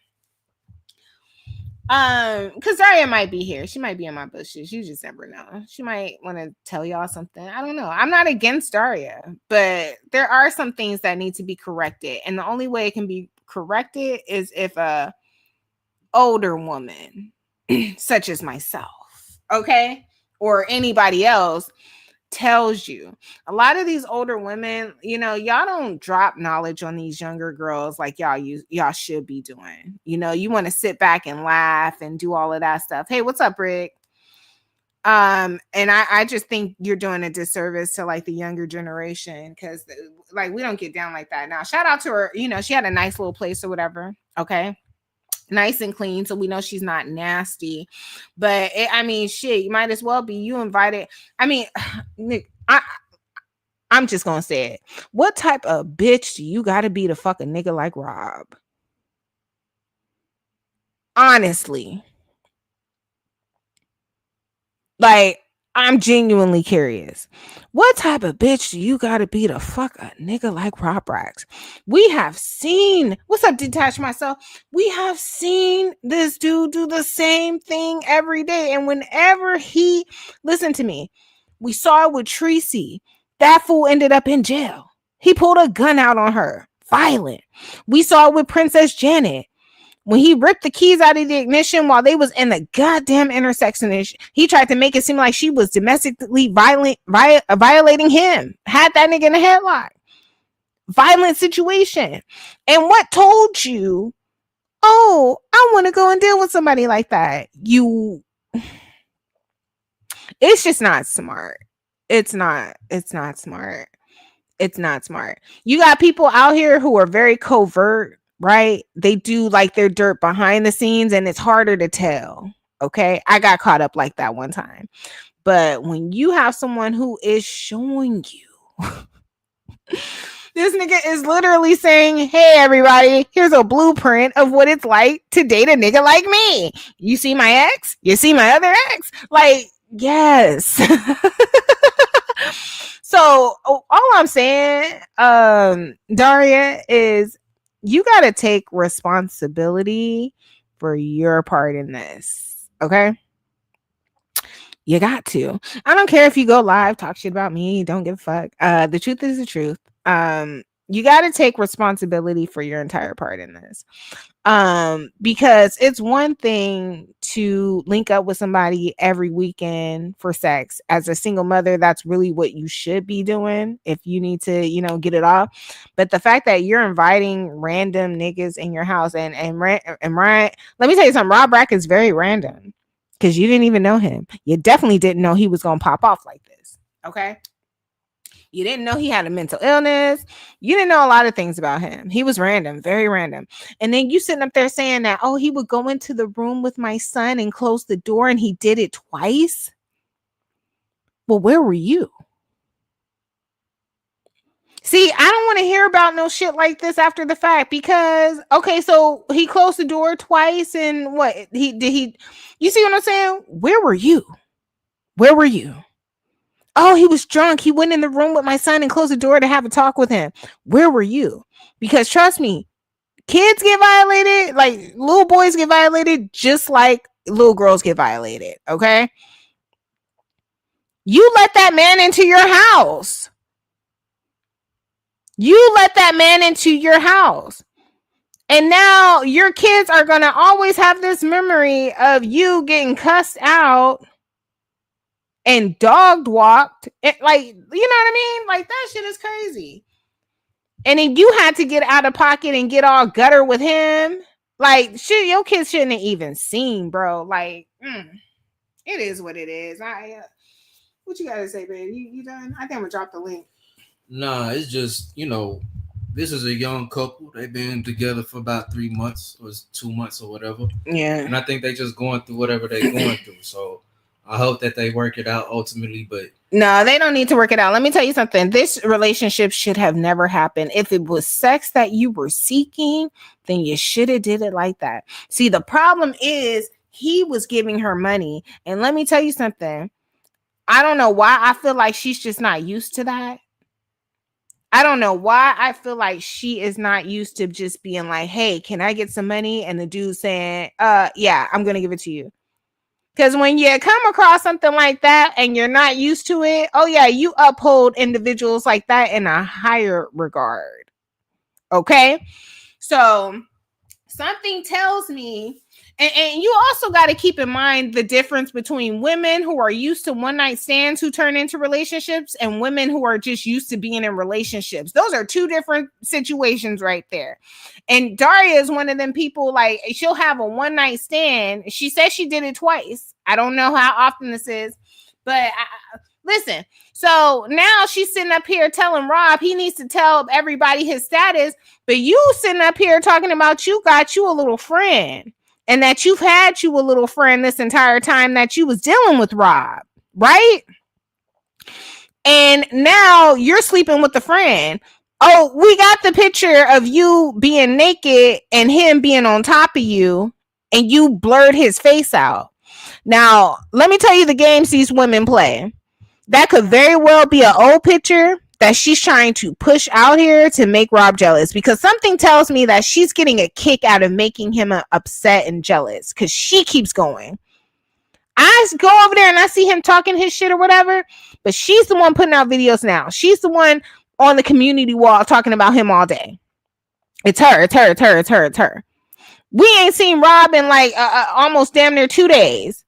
Because Dariya might be here. She might be in my bushes. You just never know. She might want to tell y'all something. I don't know. I'm not against Dariya, but there are some things that need to be corrected. And the only way it can be corrected is if a older woman, such as myself, okay, or anybody else, tells you. A lot of these older women, y'all don't drop knowledge on these younger girls like y'all should be doing. You want to sit back and laugh and do all of that stuff. Hey, what's up, Rick? And I just think you're doing a disservice to like the younger generation, because like we don't get down like that. Now, shout out to her. She had a nice little place or whatever. Okay. Nice and clean, so we know she's not nasty. But shit, you might as well be. You invited. Nick, I'm just gonna say it. What type of bitch do you gotta be to fuck a nigga like Rob? Honestly, like, I'm genuinely curious. What type of bitch do you gotta be to fuck a nigga like Rob Rax? We have seen, what's up, Detach Myself? We have seen this dude do the same thing every day. And whenever listen to me, we saw it with Tracy. That fool ended up in jail. He pulled a gun out on her. Violent. We saw it with Princess Janet. When he ripped the keys out of the ignition while they was in the goddamn intersection, he tried to make it seem like she was domestically violating him. Had that nigga in a headlock. Violent situation. And what told you, oh, I want to go and deal with somebody like that? It's just not smart. It's not smart. It's not smart. You got people out here who are very covert, right? They do like their dirt behind the scenes and it's harder to tell. Okay. I got caught up like that one time. But when you have someone who is showing you, this nigga is literally saying, hey, everybody, here's a blueprint of what it's like to date a nigga like me. You see my ex? You see my other ex? Like, yes. So all I'm saying, Dariya, is you got to take responsibility for your part in this. Okay. You got to. I don't care if you go live, talk shit about me. Don't give a fuck. The truth is the truth. You got to take responsibility for your entire part in this. Because it's one thing to link up with somebody every weekend for sex. As a single mother, that's really what you should be doing if you need to, get it off. But the fact that you're inviting random niggas in your house and Ryan, let me tell you something, Rob Rack is very random because you didn't even know him. You definitely didn't know he was gonna pop off like this. Okay. You didn't know he had a mental illness. You didn't know a lot of things about him. He was random, very random. And then you sitting up there saying that, oh, he would go into the room with my son and close the door, and he did it twice. Well, where were you? See, I don't want to hear about no shit like this after the fact, because, okay, so he closed the door twice and what? You see what I'm saying? Where were you? Where were you? Oh, he was drunk. He went in the room with my son and closed the door to have a talk with him. Where were you? Because trust me, kids get violated, like little boys get violated just like little girls get violated. Okay. You let that man into your house. You let that man into your house. And now your kids are going to always have this memory of you getting cussed out and dogged walked. Like, you know what I mean? Like, that shit is crazy. And if you had to get out of pocket and get all gutter with him, like, shit, your kids shouldn't have even seen, bro. Like, it is what it is. What you gotta say, babe? You done? I think I'm gonna drop the link. Nah, it's just, this is a young couple. They've been together for about 3 months or 2 months or whatever. Yeah. And I think they just going through whatever they're going through. So I hope that they work it out ultimately, but no, they don't need to work it out. Let me tell you something. This relationship should have never happened. If it was sex that you were seeking, then you should have did it like that. See, the problem is he was giving her money. And let me tell you something. I don't know why I feel like she's just not used to that. I don't know why I feel like she is not used to just being like, hey, can I get some money? And the dude saying, yeah, I'm going to give it to you. Because when you come across something like that and you're not used to it, oh yeah, you uphold individuals like that in a higher regard. Okay? So something tells me, and you also got to keep in mind the difference between women who are used to one night stands who turn into relationships and women who are just used to being in relationships. Those are two different situations right there. And Daria is one of them people, like, she'll have a one night stand. She says she did it twice. I don't know how often this is, but listen. So now she's sitting up here telling Rob he needs to tell everybody his status, but you sitting up here talking about you got you a little friend and that you've had you a little friend this entire time that you was dealing with Rob, right? And now you're sleeping with the friend. Oh, we got the picture of you being naked and him being on top of you, and you blurred his face out. Now, let me tell you the games these women play. That could very well be an old picture that she's trying to push out here to make Rob jealous, because something tells me that she's getting a kick out of making him upset and jealous because she keeps going. I go over there and I see him talking his shit or whatever, but she's the one putting out videos now. She's the one on the community wall talking about him all day. It's her, it's her, it's her, it's her, it's her. We ain't seen Rob in like almost damn near 2 days.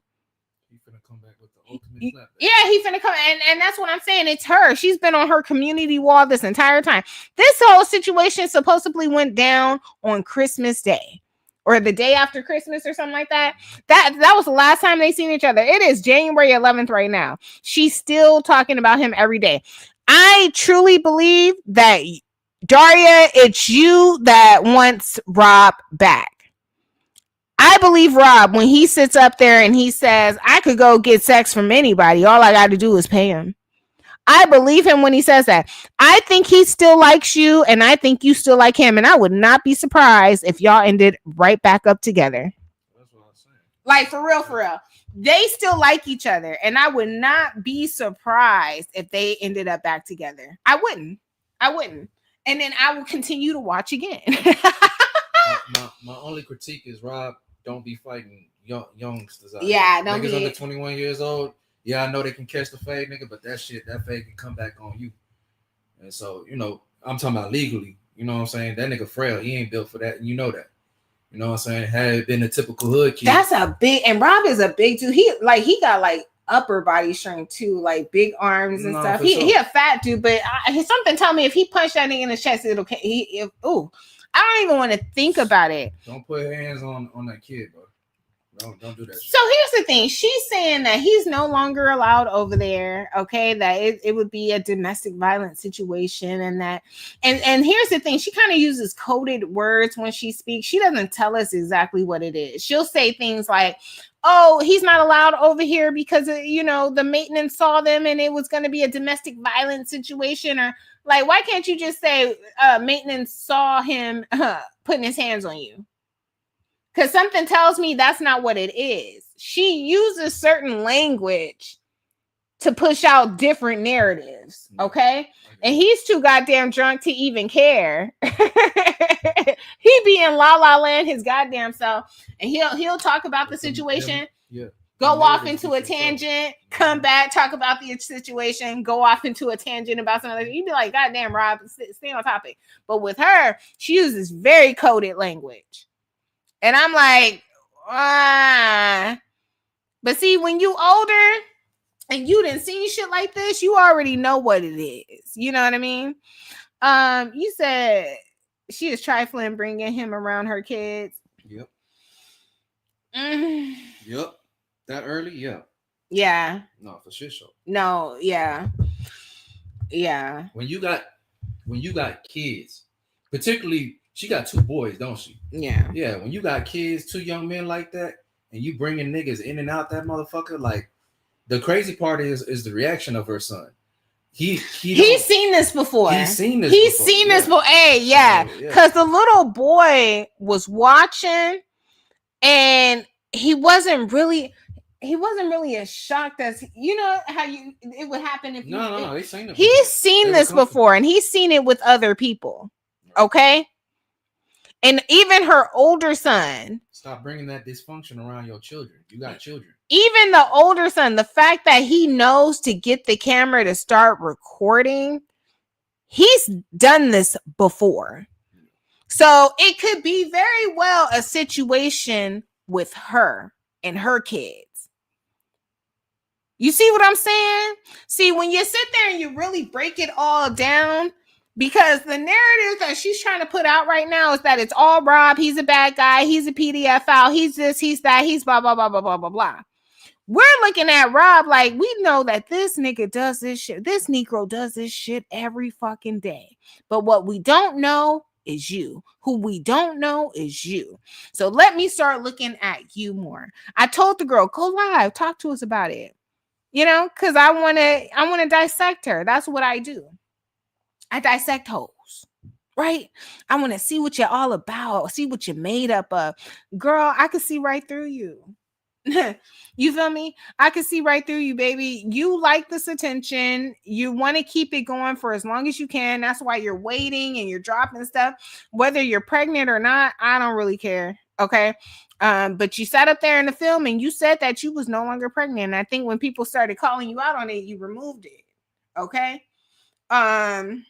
Yeah, he finna come, and that's what I'm saying. It's her. She's been on her community wall this entire time. This whole situation supposedly went down on Christmas Day or the day after Christmas or something like that. That was the last time they seen each other. It is January 11th right now. She's still talking about him every day. I truly believe that, Daria, it's you that wants Rob back. I believe Rob when he sits up there and he says, I could go get sex from anybody. All I got to do is pay him. I believe him when he says that. I think he still likes you, and I think you still like him. And I would not be surprised if y'all ended right back up together. That's what I'm saying. Like, for real, for real. They still like each other. And I would not be surprised if they ended up back together. I wouldn't. And then I will continue to watch again. my only critique is, Rob, don't be fighting youngsters out yeah, don't niggas under 21 years old. Yeah, I know they can catch the fade, nigga, but that fade can come back on you. And so, I'm talking about legally. You know what I'm saying? That nigga frail. He ain't built for that. And you know that. You know what I'm saying? Had it been a typical hood kid. That's a big, and Rob is a big dude. He got like upper body strength too, like big arms and stuff. He a fat dude, but something tell me if he punched that nigga in the chest, it'll I don't even want to think about it. Don't put hands on that kid, bro. Don't do that shit. So here's the thing. She's saying that he's no longer allowed over there. Okay, that it would be a domestic violence situation, and that and here's the thing. She kind of uses coded words when she speaks. She doesn't tell us exactly what it is. She'll say things like, oh, he's not allowed over here because the maintenance saw them and it was going to be a domestic violence situation, or like, why can't you just say maintenance saw him putting his hands on you? Because something tells me that's not what it is. She uses certain language to push out different narratives, okay? And he's too goddamn drunk to even care. He be in La La Land his goddamn self, and he'll talk about the situation. Go off into a tangent, come back, talk about the situation, go off into a tangent about something. You'd be like, God damn, Rob, stay on topic. But with her, she uses very coded language. And I'm like, But see, when you older and you didn't see shit like this, you already know what it is. You know what I mean? You said she is trifling, bringing him around her kids. Yep. Yep. That early? Yeah. Yeah. No, for shit show. No, yeah. Yeah. When you got kids, particularly, she got 2 boys, don't she? Yeah. Yeah. When you got kids, 2 young men like that, and you bringing niggas in and out that motherfucker, like, the crazy part is the reaction of her son. He He's don't seen this before. he's seen this He's before. seen this Yeah. before. Hey, yeah. So yeah. Because the little boy was watching and he wasn't really as shocked as you know how you it would happen if you No, they seen it he's before. seen They were this comfortable. before and he's seen it with other people. Okay? And even her older son, Stop bringing that dysfunction around your children. You got children. even the older son, the fact that he knows to get the camera to start recording, he's done this before. So it could be very well a situation with her and her kids. You see what I'm saying? See, when you sit there and you really break it all down, because the narrative that she's trying to put out right now is that it's all Rob. He's a bad guy. He's a PDF He's this, he's that, he's blah, blah, blah, blah, blah, blah, blah. We're looking at Rob like we know that this nigga does this shit. This Negro does this shit every fucking day. But what we don't know is you. Who we don't know is you. So let me start looking at you more. I told the girl, go live, talk to us about it. You know, because I want to dissect her. That's what I do. I dissect hoes. Right? I want to see what you're all about, see what you're made up of. Girl, I can see right through you. You feel me? I can see right through you, baby. You like this attention. You want to keep it going for as long as you can. That's why you're waiting and you're dropping stuff. Whether you're pregnant or not, I don't really care. Okay. But you sat up there in the film and you said that you was no longer pregnant. And I think when people started calling you out on it, you removed it. Okay. Then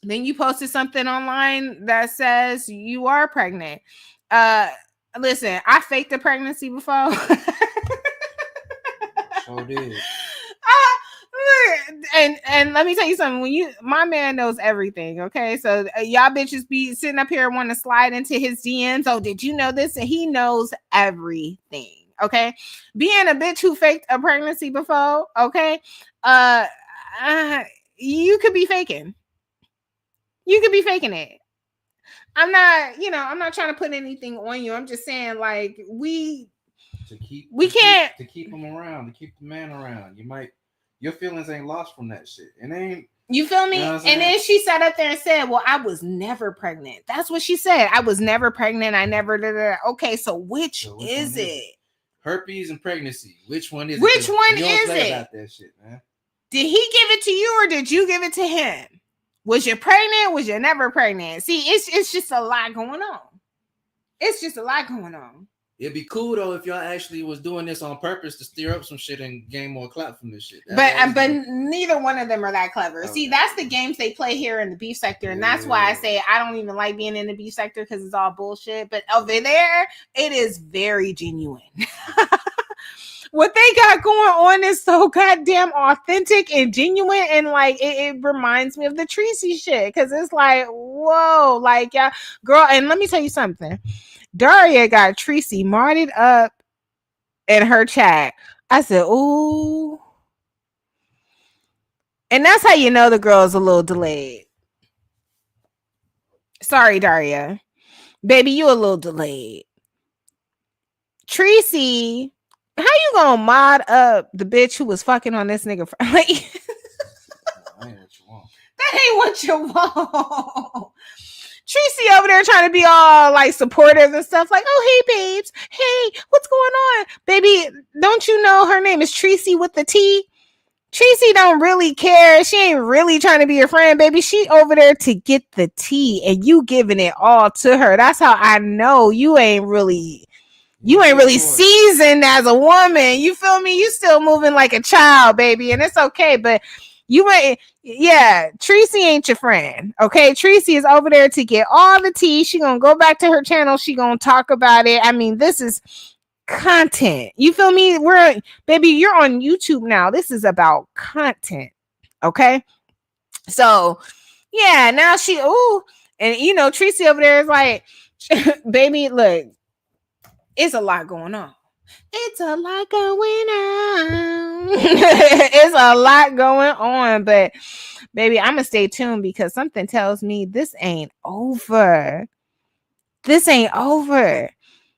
you posted something online that says you are pregnant. Listen, I faked a pregnancy before. So did. And let me tell you something. When my man knows everything, okay? So y'all bitches be sitting up here wanting to slide into his DMs. Oh, did you know this? And he knows everything, okay? Being a bitch who faked a pregnancy before, okay? You could be faking. You could be faking it. I'm not trying to put anything on you. I'm just saying, like, we can't keep him around, to keep the man around. Your feelings ain't lost from that shit. It ain't. You feel me? You know and then she sat up there and said, well, I was never pregnant. That's what she said. I was never pregnant. I never. Okay, so which is it? Herpes and pregnancy. Which one is it? Which one is it? About that shit, man. Did he give it to you or did you give it to him? Was you pregnant? Was you never pregnant? See, it's just a lot going on. It's just a lot going on. It'd be cool though if y'all actually was doing this on purpose to stir up some shit and gain more clap from this shit. But neither one of them are that clever. Okay. See, that's the games they play here in the beef sector, and that's why I say I don't even like being in the beef sector because it's all bullshit. But over there, it is very genuine. What they got going on is so goddamn authentic and genuine, and like it reminds me of the Tracy shit because it's like, whoa, like yeah, girl. And let me tell you something. Dariya got Tracy marted up in her chat. I said, ooh. And that's how you know the girl is a little delayed. Sorry, Dariya. Baby, you a little delayed. Tracy, how you gonna mod up the bitch who was fucking on this nigga? Like, that ain't what you want. That ain't what you want. Tracy over there trying to be all like supportive and stuff like, oh, hey, babes. Hey, what's going on? Baby, don't you know her name is Tracy with the T? Tracy don't really care. She ain't really trying to be your friend, baby. She over there to get the tea and you giving it all to her. That's how I know you ain't really seasoned as a woman. You feel me? You still moving like a child, baby. And it's okay, but you ain't, yeah, Tracy ain't your friend. Okay. Tracy is over there to get all the tea. She gonna go back to her channel. She gonna talk about it. I mean, this is content. You feel me? Baby, you're on YouTube now. This is about content. Okay. So yeah, now and you know, Tracy over there is like, baby, look, it's a lot going on. It's a lot going on. It's a lot going on, but baby, I'm gonna stay tuned because something tells me this ain't over. This ain't over.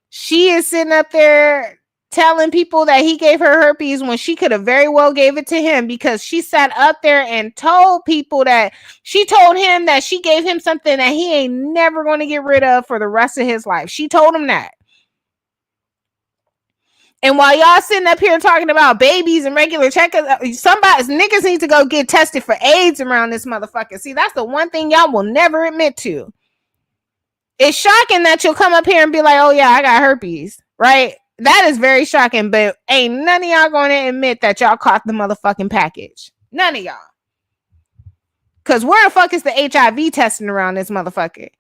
She is sitting up there telling people that he gave her herpes when she could have very well gave it to him, because she sat up there and told people that she told him that she gave him something that he ain't never going to get rid of for the rest of his life. She told him that. And while y'all sitting up here talking about babies and regular checkups, somebody niggas need to go get tested for AIDS around this motherfucker. See, that's the one thing y'all will never admit to. It's shocking that you'll come up here and be like, oh yeah, I got herpes, right? That is very shocking, but ain't none of y'all going to admit that y'all caught the motherfucking package. None of y'all. Because where the fuck is the HIV testing around this motherfucker?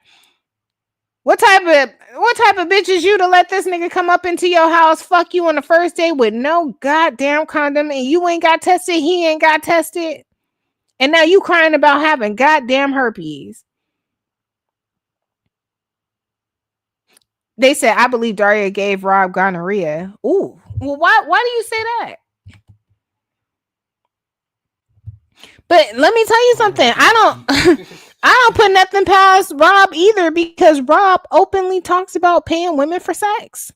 What type of bitch is you to let this nigga come up into your house, fuck you on the first day with no goddamn condom, and you ain't got tested, he ain't got tested, and now you crying about having goddamn herpes? They said, I believe Dariya gave Rob gonorrhea. Ooh, well, why do you say that? But let me tell you something. I don't put nothing past Rob either, because Rob openly talks about paying women for sex.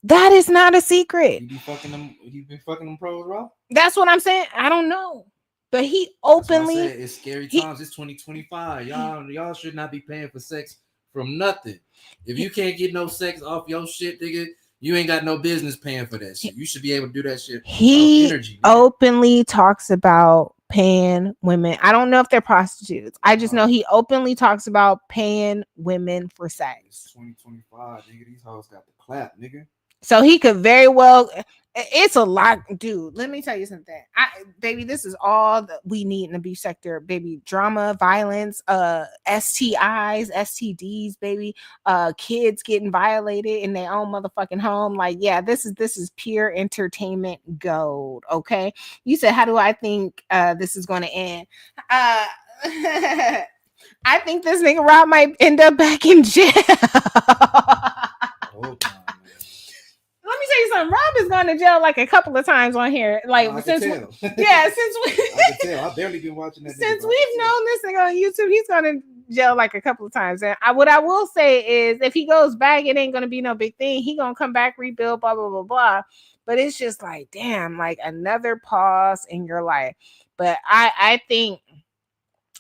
That is not a secret. You be fucking them. You been fucking them pros, Rob? That's what I'm saying. I don't know, but he openly. That's what I said. It's scary times. It's 2025. Y'all should not be paying for sex from nothing. If you can't get no sex off your shit, nigga, you ain't got no business paying for that shit. You should be able to do that shit. He energy, openly talks about paying women. I don't know if they're prostitutes. I just know he openly talks about paying women for sex. It's 2025, nigga. These hoes got the clap, nigga. So he could very well. It's a lot, dude. Let me tell you something, baby. This is all that we need in the beef sector, baby. Drama, violence, STIs, STDs, baby. Kids getting violated in their own motherfucking home. Like, yeah, this is pure entertainment gold. Okay, you said, how do I think this is going to end? I think this nigga Rob might end up back in jail. Let me tell you something. Rob is going to jail like a couple of times on here. Like, since we, yeah, since we, I can tell. I've barely been watching that. Since we've known this thing on YouTube, he's going to jail like a couple of times. And what I will say is, if he goes back, it ain't going to be no big thing. He going to come back, rebuild, blah, blah, blah, blah. But it's just like, damn, like another pause in your life. But I think,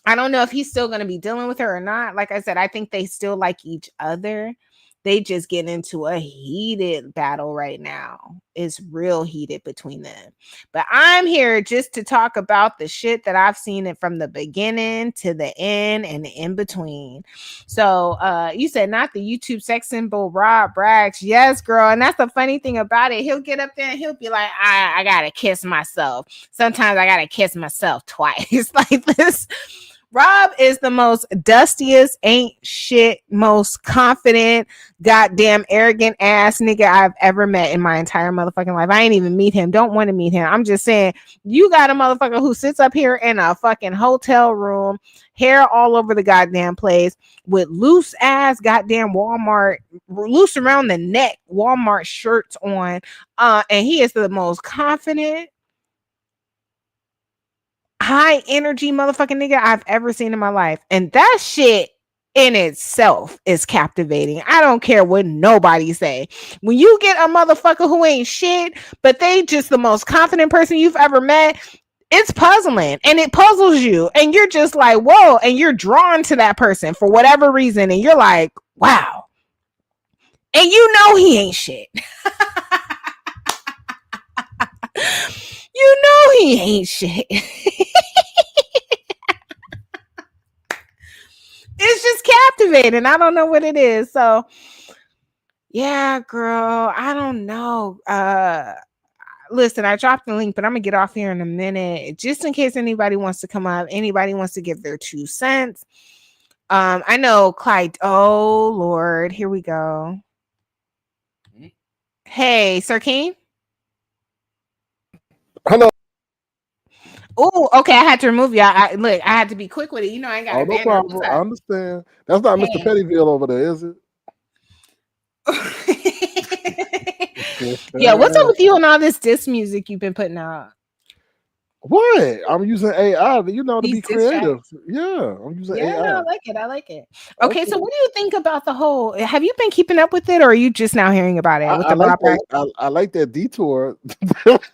I don't know if he's still going to be dealing with her or not. Like I said, I think they still like each other. They just get into a heated battle right now. It's real heated between them. But I'm here just to talk about the shit that I've seen it from the beginning to the end and in between. So you said not the YouTube sex symbol Rob brags. Yes, girl. And that's the funny thing about it. He'll get up there and he'll be like, I gotta kiss myself. Sometimes I gotta kiss myself twice. Like this. Rob is the most dustiest, ain't shit, most confident, goddamn arrogant ass nigga I've ever met in my entire motherfucking life. I ain't even meet him. Don't want to meet him. I'm just saying, you got a motherfucker who sits up here in a fucking hotel room, hair all over the goddamn place, with loose ass goddamn Walmart, loose around the neck Walmart shirts on. And he is the most confident, high energy motherfucking nigga I've ever seen in my life. And that shit in itself is captivating. I don't care what nobody say. When you get a motherfucker who ain't shit, but they just the most confident person you've ever met, it's puzzling, and it puzzles you, and you're just like, whoa, and you're drawn to that person for whatever reason, and you're like, wow. And you know he ain't shit. You know he ain't shit. It's just captivating. I don't know what it is. So yeah, girl, I don't know. Listen, I dropped the link, but I'm gonna get off here in a minute, just in case anybody wants to come up, anybody wants to give their 2 cents. I know Clyde. Oh Lord, here we go. Hey, Sir King. Hello. Oh, okay. I had to remove you. Look, I had to be quick with it. You know, I ain't got no problem. I understand. That's not Mr. Pettyville over there, is it? Yeah, what's up with you and all this diss music you've been putting out? What? I'm using AI, you know, to be These diss creative. tracks. Yeah, I'm using Yeah, no, AI. I like it. I like it. Okay, so Okay. what do you think about the whole? Have you been keeping up with it, or are you just now hearing about it with I the like Bob that. Rack? I like that detour.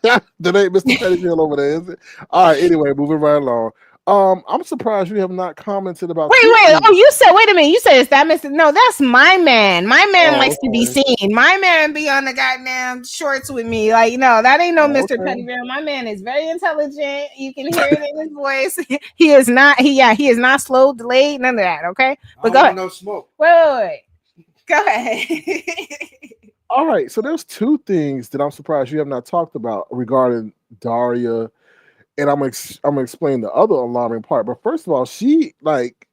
That ain't Mr. Pettyfield over there, is it? All right. Anyway, moving right along. I'm surprised you have not commented about Wait, two wait. things. Oh, you said, wait a minute. You said, is that Mr. No, that's my man. My man Oh, likes to be okay. seen. My man be on the goddamn shorts with me. Like, no, that ain't no Oh, Mr. okay. Pettybear. My man is very intelligent. You can hear it in his voice. He is not, he is not slow, delayed, none of that. Okay. I But don't go ahead. want no smoke. Wait. Go ahead. All right. So there's two things that I'm surprised you have not talked about regarding Daria, and I'm gonna explain the other alarming part. But first of all, she like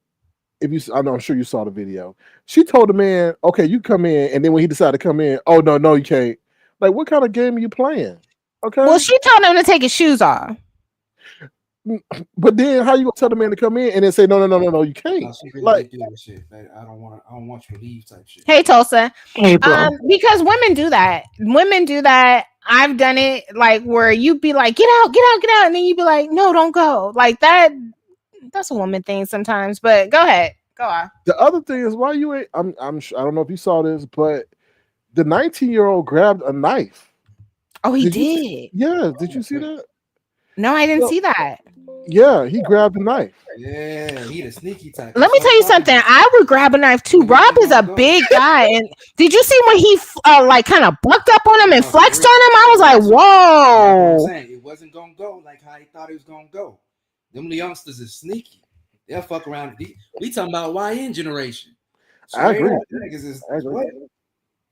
if you I know I'm sure you saw the video. She told the man, "Okay, you come in," and then when he decided to come in, "Oh no, you can't." Like, what kind of game are you playing? Well, Okay. she told him to take his shoes off. But then how you gonna tell the man to come in and then say no, you No, can't? she really Like, did do that shit. Like, I don't want you to leave type shit. Hey, Tulsa. April. Because women do that. Women do that. I've done it like where you'd be like, get out, and then you'd be like, no, don't go. Like that. That's a woman thing sometimes. But go ahead. Go on. the other thing is why you ain't. I don't know if you saw this, but the 19-year-old grabbed a knife. Oh, he Did you? did. Yeah, did Oh, you see okay. that? No, I didn't So, see that. yeah, he grabbed a knife. Yeah, he the sneaky type. Let That's me what I'm tell you talking something. about. I would grab a knife too. When it Rob wasn't is gonna a go. big guy, and did you see when he like kind of bucked up on him and No, for flexed real. on him? I was like, That's what I'm whoa. saying. It wasn't gonna go like how he thought it was gonna go. Them youngsters is sneaky. They'll fuck around. We talking about YN generation. I Straight agree. up. Them niggas is I agree. what?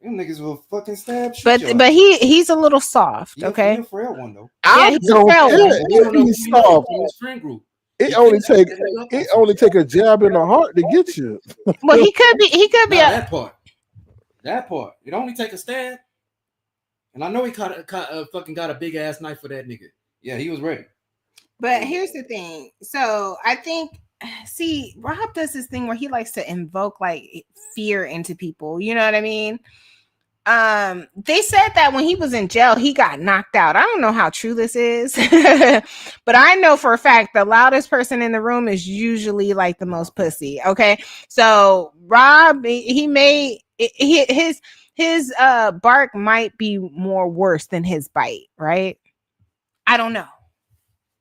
Them niggas will fucking shoot But your but ass. he's a little soft. He Okay. a frail one though. Yeah, I he's a don't frail one. care But we if don't know who he's he know soft. from his friend group. It He could only have set take that nigga up on it some only shit. take a jab in the heart to get you. Well, he could be Nah, a. that part. That part. It only take a stab. And I know he fucking got a big ass knife for that nigga. Yeah, he was ready. But here's the thing. So I think, see, Rob does this thing where he likes to invoke like fear into people. You know what I mean? They said that when he was in jail, he got knocked out. I don't know how true this is, but I know for a fact the loudest person in the room is usually like the most pussy. Okay, so Rob, he may his bark might be more worse than his bite, right? I don't know.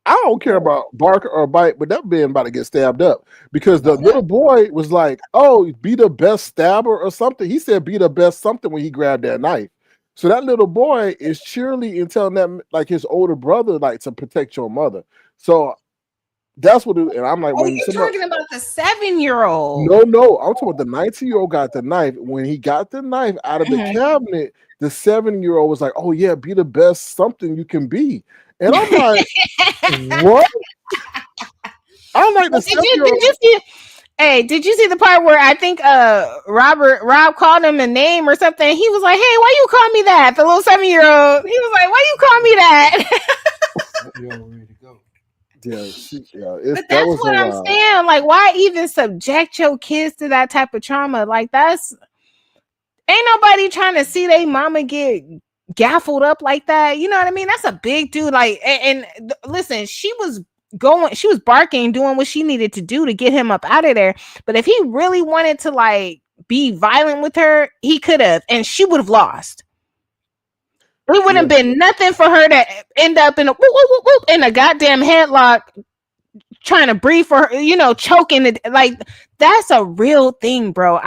I don't care about bark or bite, but that man about to get stabbed up because the No, little that boy was like, "Oh, be the best stabber" or something. He said, "Be the best something" when he grabbed that knife. So that little boy is cheerily and telling that like his older brother like to protect your mother. So that's what. And I'm like, Oh, when you're somebody, talking about the 7-year-old. no, I'm talking about the 19-year-old got the knife. When he got the knife out of the Mhm. cabinet, the 7-year-old was like, "Oh yeah, be the best something you can be." And I'm like, "What?" I'm like the Well, seven year did old. you see? Hey, did you see the part where I think Rob called him a name or something? He was like, "Hey, why you call me that?" The little 7-year-old. He was like, "Why you call me that?" you all ready to go. It's But that that's was a what I'm lot. saying. Like, why even subject your kids to that type of trauma? Like, that's ain't nobody trying to see their mama get gaffled up like that. You know what I mean? That's a big dude. Like, listen, she was barking, doing what she needed to do to get him up out of there. But if he really wanted to like be violent with her, he could have, and she would have lost. It wouldn't Yeah, have been nothing for her to end up in a whoop, whoop, whoop, whoop, in a goddamn headlock, trying to breathe for her, choking it. Like that's a real thing, bro.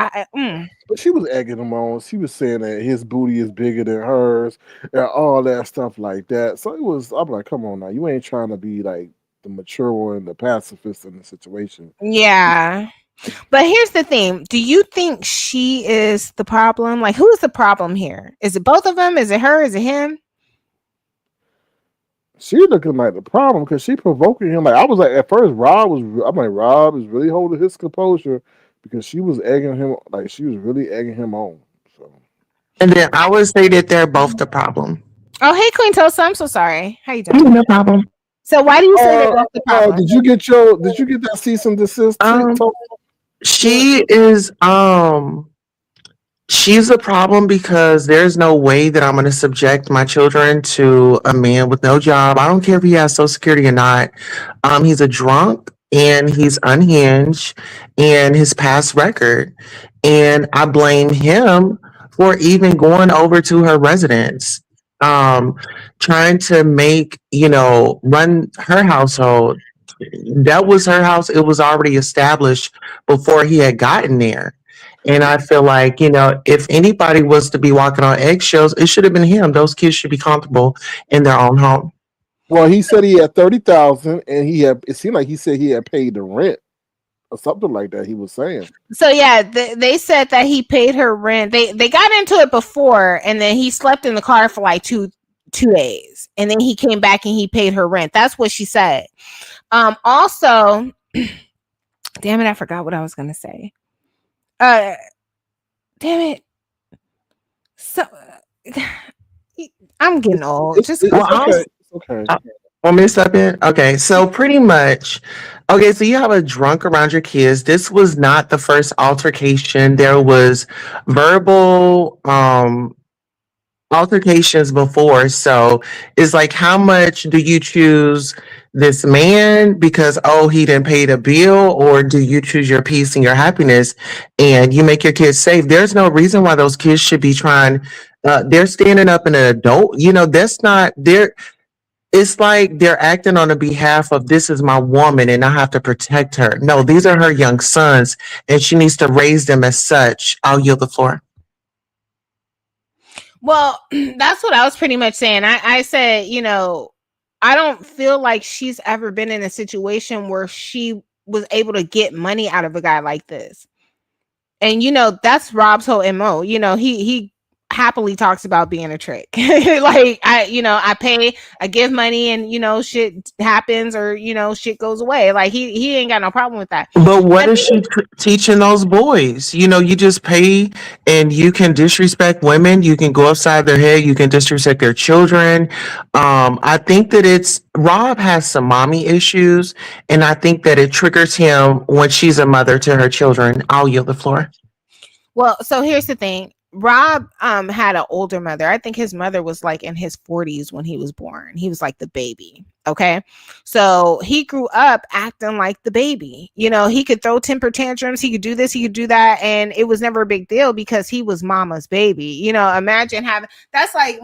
but she was egging him on. She was saying that his booty is bigger than hers and all that stuff like that. So it was. I'm like, come on now, you ain't trying to be like the mature one, the pacifist in the situation. Yeah. But here's the thing. Do you think she is the problem? Like, who is the problem here? Is it both of them? Is it her? Is it him? She looking like the problem because she provoking him. Like I was like at first, I'm like Rob is really holding his composure because she was egging him. Like she was really egging him on. So And then I would say that they're both the problem. Oh, hey, Queen Tosa. I'm so sorry. How you doing? No problem. So why do you say they're both the problem? did you get that cease and desist? Um, Talk? she is She's a problem because there's no way that I'm going to subject my children to a man with no job. I don't care if he has Social Security or not. He's a drunk and he's unhinged and his past record. And I blame him for even going over to her residence, um, trying to make, run her household. That was her house. It was already established before he had gotten there. And I feel like, if anybody was to be walking on eggshells, it should have been him. Those kids should be comfortable in their own home. Well, he said he had 30,000, and he had. It seemed like he said he had paid the rent or something like that. He was saying. So yeah, they said that he paid her rent. They got into it before, and then he slept in the car for like two days, and then he came back and he paid her rent. That's what she said. Also, damn it, I forgot what I was gonna say. Damn it. So I'm getting old. Just It's go. Well, okay. It's okay. Want me to step in? Okay, so pretty much, okay, so you have a drunk around your kids. This was not the first altercation. There was verbal altercations before. So it's like, how much do you choose this man because, oh, he didn't pay the bill, or do you choose your peace and your happiness and you make your kids safe? There's no reason why those kids should be trying. They're standing up in an adult. That's not their. It's like they're acting on the behalf of, this is my woman and I have to protect her. No, these are her young sons and she needs to raise them as such. I'll yield the floor. Well, that's what I was pretty much saying. I said, I don't feel like she's ever been in a situation where she was able to get money out of a guy like this. And that's Rob's whole MO. He happily talks about being a trick. Like I give money and shit happens, or shit goes away. Like he ain't got no problem with that. But what And is she teaching those boys? You just pay and you can disrespect women. You can go upside their head. You can disrespect their children. I think that Rob has some mommy issues, and I think that it triggers him when she's a mother to her children. I'll yield the floor. Well, so here's the thing. Rob had an older mother. I think his mother was like in his 40s when he was born. He was like the baby. Okay. So he grew up acting like the baby. He could throw temper tantrums. He could do this, he could do that. And it was never a big deal because he was mama's baby. Imagine having that's like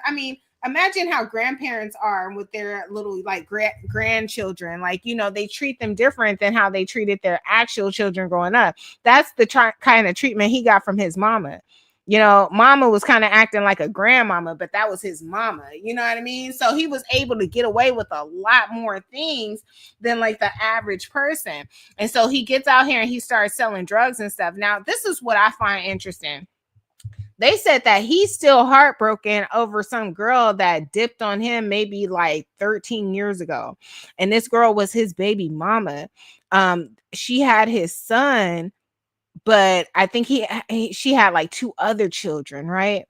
I mean, imagine how grandparents are with their little like grandchildren. Like, they treat them different than how they treated their actual children growing up. That's the kind of treatment he got from his mama. Mama was kind of acting like a grandmama, but that was his mama. You know what I mean? So he was able to get away with a lot more things than like the average person. And so he gets out here and he starts selling drugs and stuff. Now, this is what I find interesting. They said that he's still heartbroken over some girl that dipped on him maybe like 13 years ago. And this girl was his baby mama. She had his son, but I think she had like two other children, right?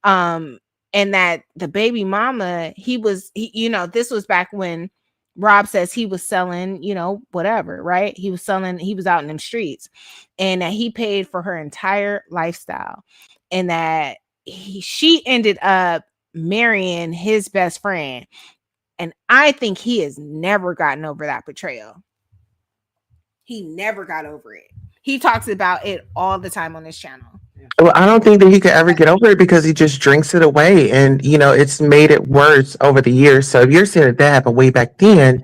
And that the baby mama, this was back when Rob says he was selling, whatever, right? He was out in them streets, and that he paid for her entire lifestyle, and that she ended up marrying his best friend. And I think he has never gotten over that betrayal. He never got over it. He talks about it all the time on his channel. Well, I don't think that he could ever get over it because he just drinks it away. And, it's made it worse over the years. So if you're saying that happened way back then,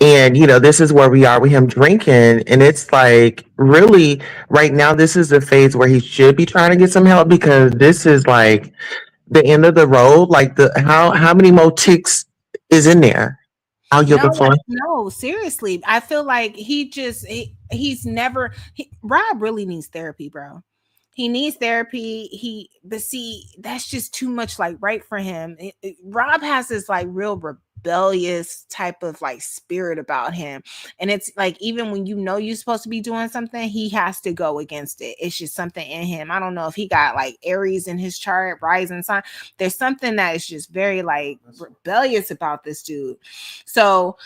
and, this is where we are with him drinking, and it's like, really, right now, this is the phase where he should be trying to get some help, because this is like the end of the road. Like, how many more ticks is in there? I'll yield the floor. No, seriously. I feel like Rob really needs therapy, bro. He needs therapy. But see, that's just too much like right for him. Rob has this like real rebellious type of like spirit about him. And it's like, even when you're supposed to be doing something, he has to go against it. It's just something in him. I don't know if he got like Aries in his chart, rising sign. There's something that is just very like rebellious about this dude. So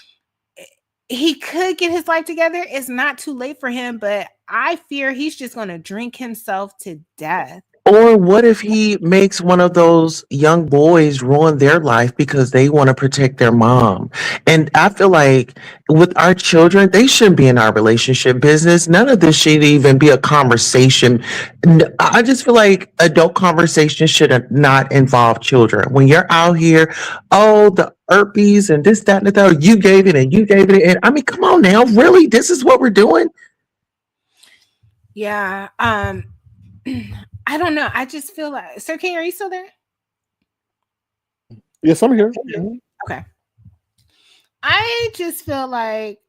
he could get his life together. It's not too late for him, but I fear he's just going to drink himself to death. Or what if he makes one of those young boys ruin their life because they want to protect their mom? And I feel like with our children, they shouldn't be in our relationship business. None of this should even be a conversation. I just feel like adult conversations should not involve children. When you're out here, oh, the herpes and this, that, and the third, you gave it and you gave it. And I mean, come on now, really? This is what we're doing? Yeah. I don't know. I just feel like, Sir King, are you still there? Yes, I'm here. Mhm. Okay. I just feel like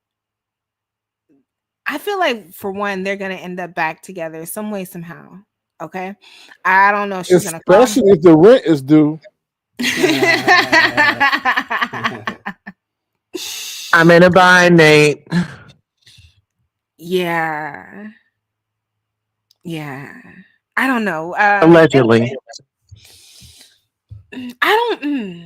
for one, they're gonna end up back together some way, somehow. Okay. I don't know if she's gonna call him. Especially if the rent is due. I'm in a bind, Nate. Yeah. Yeah. I don't know. Allegedly. I don't.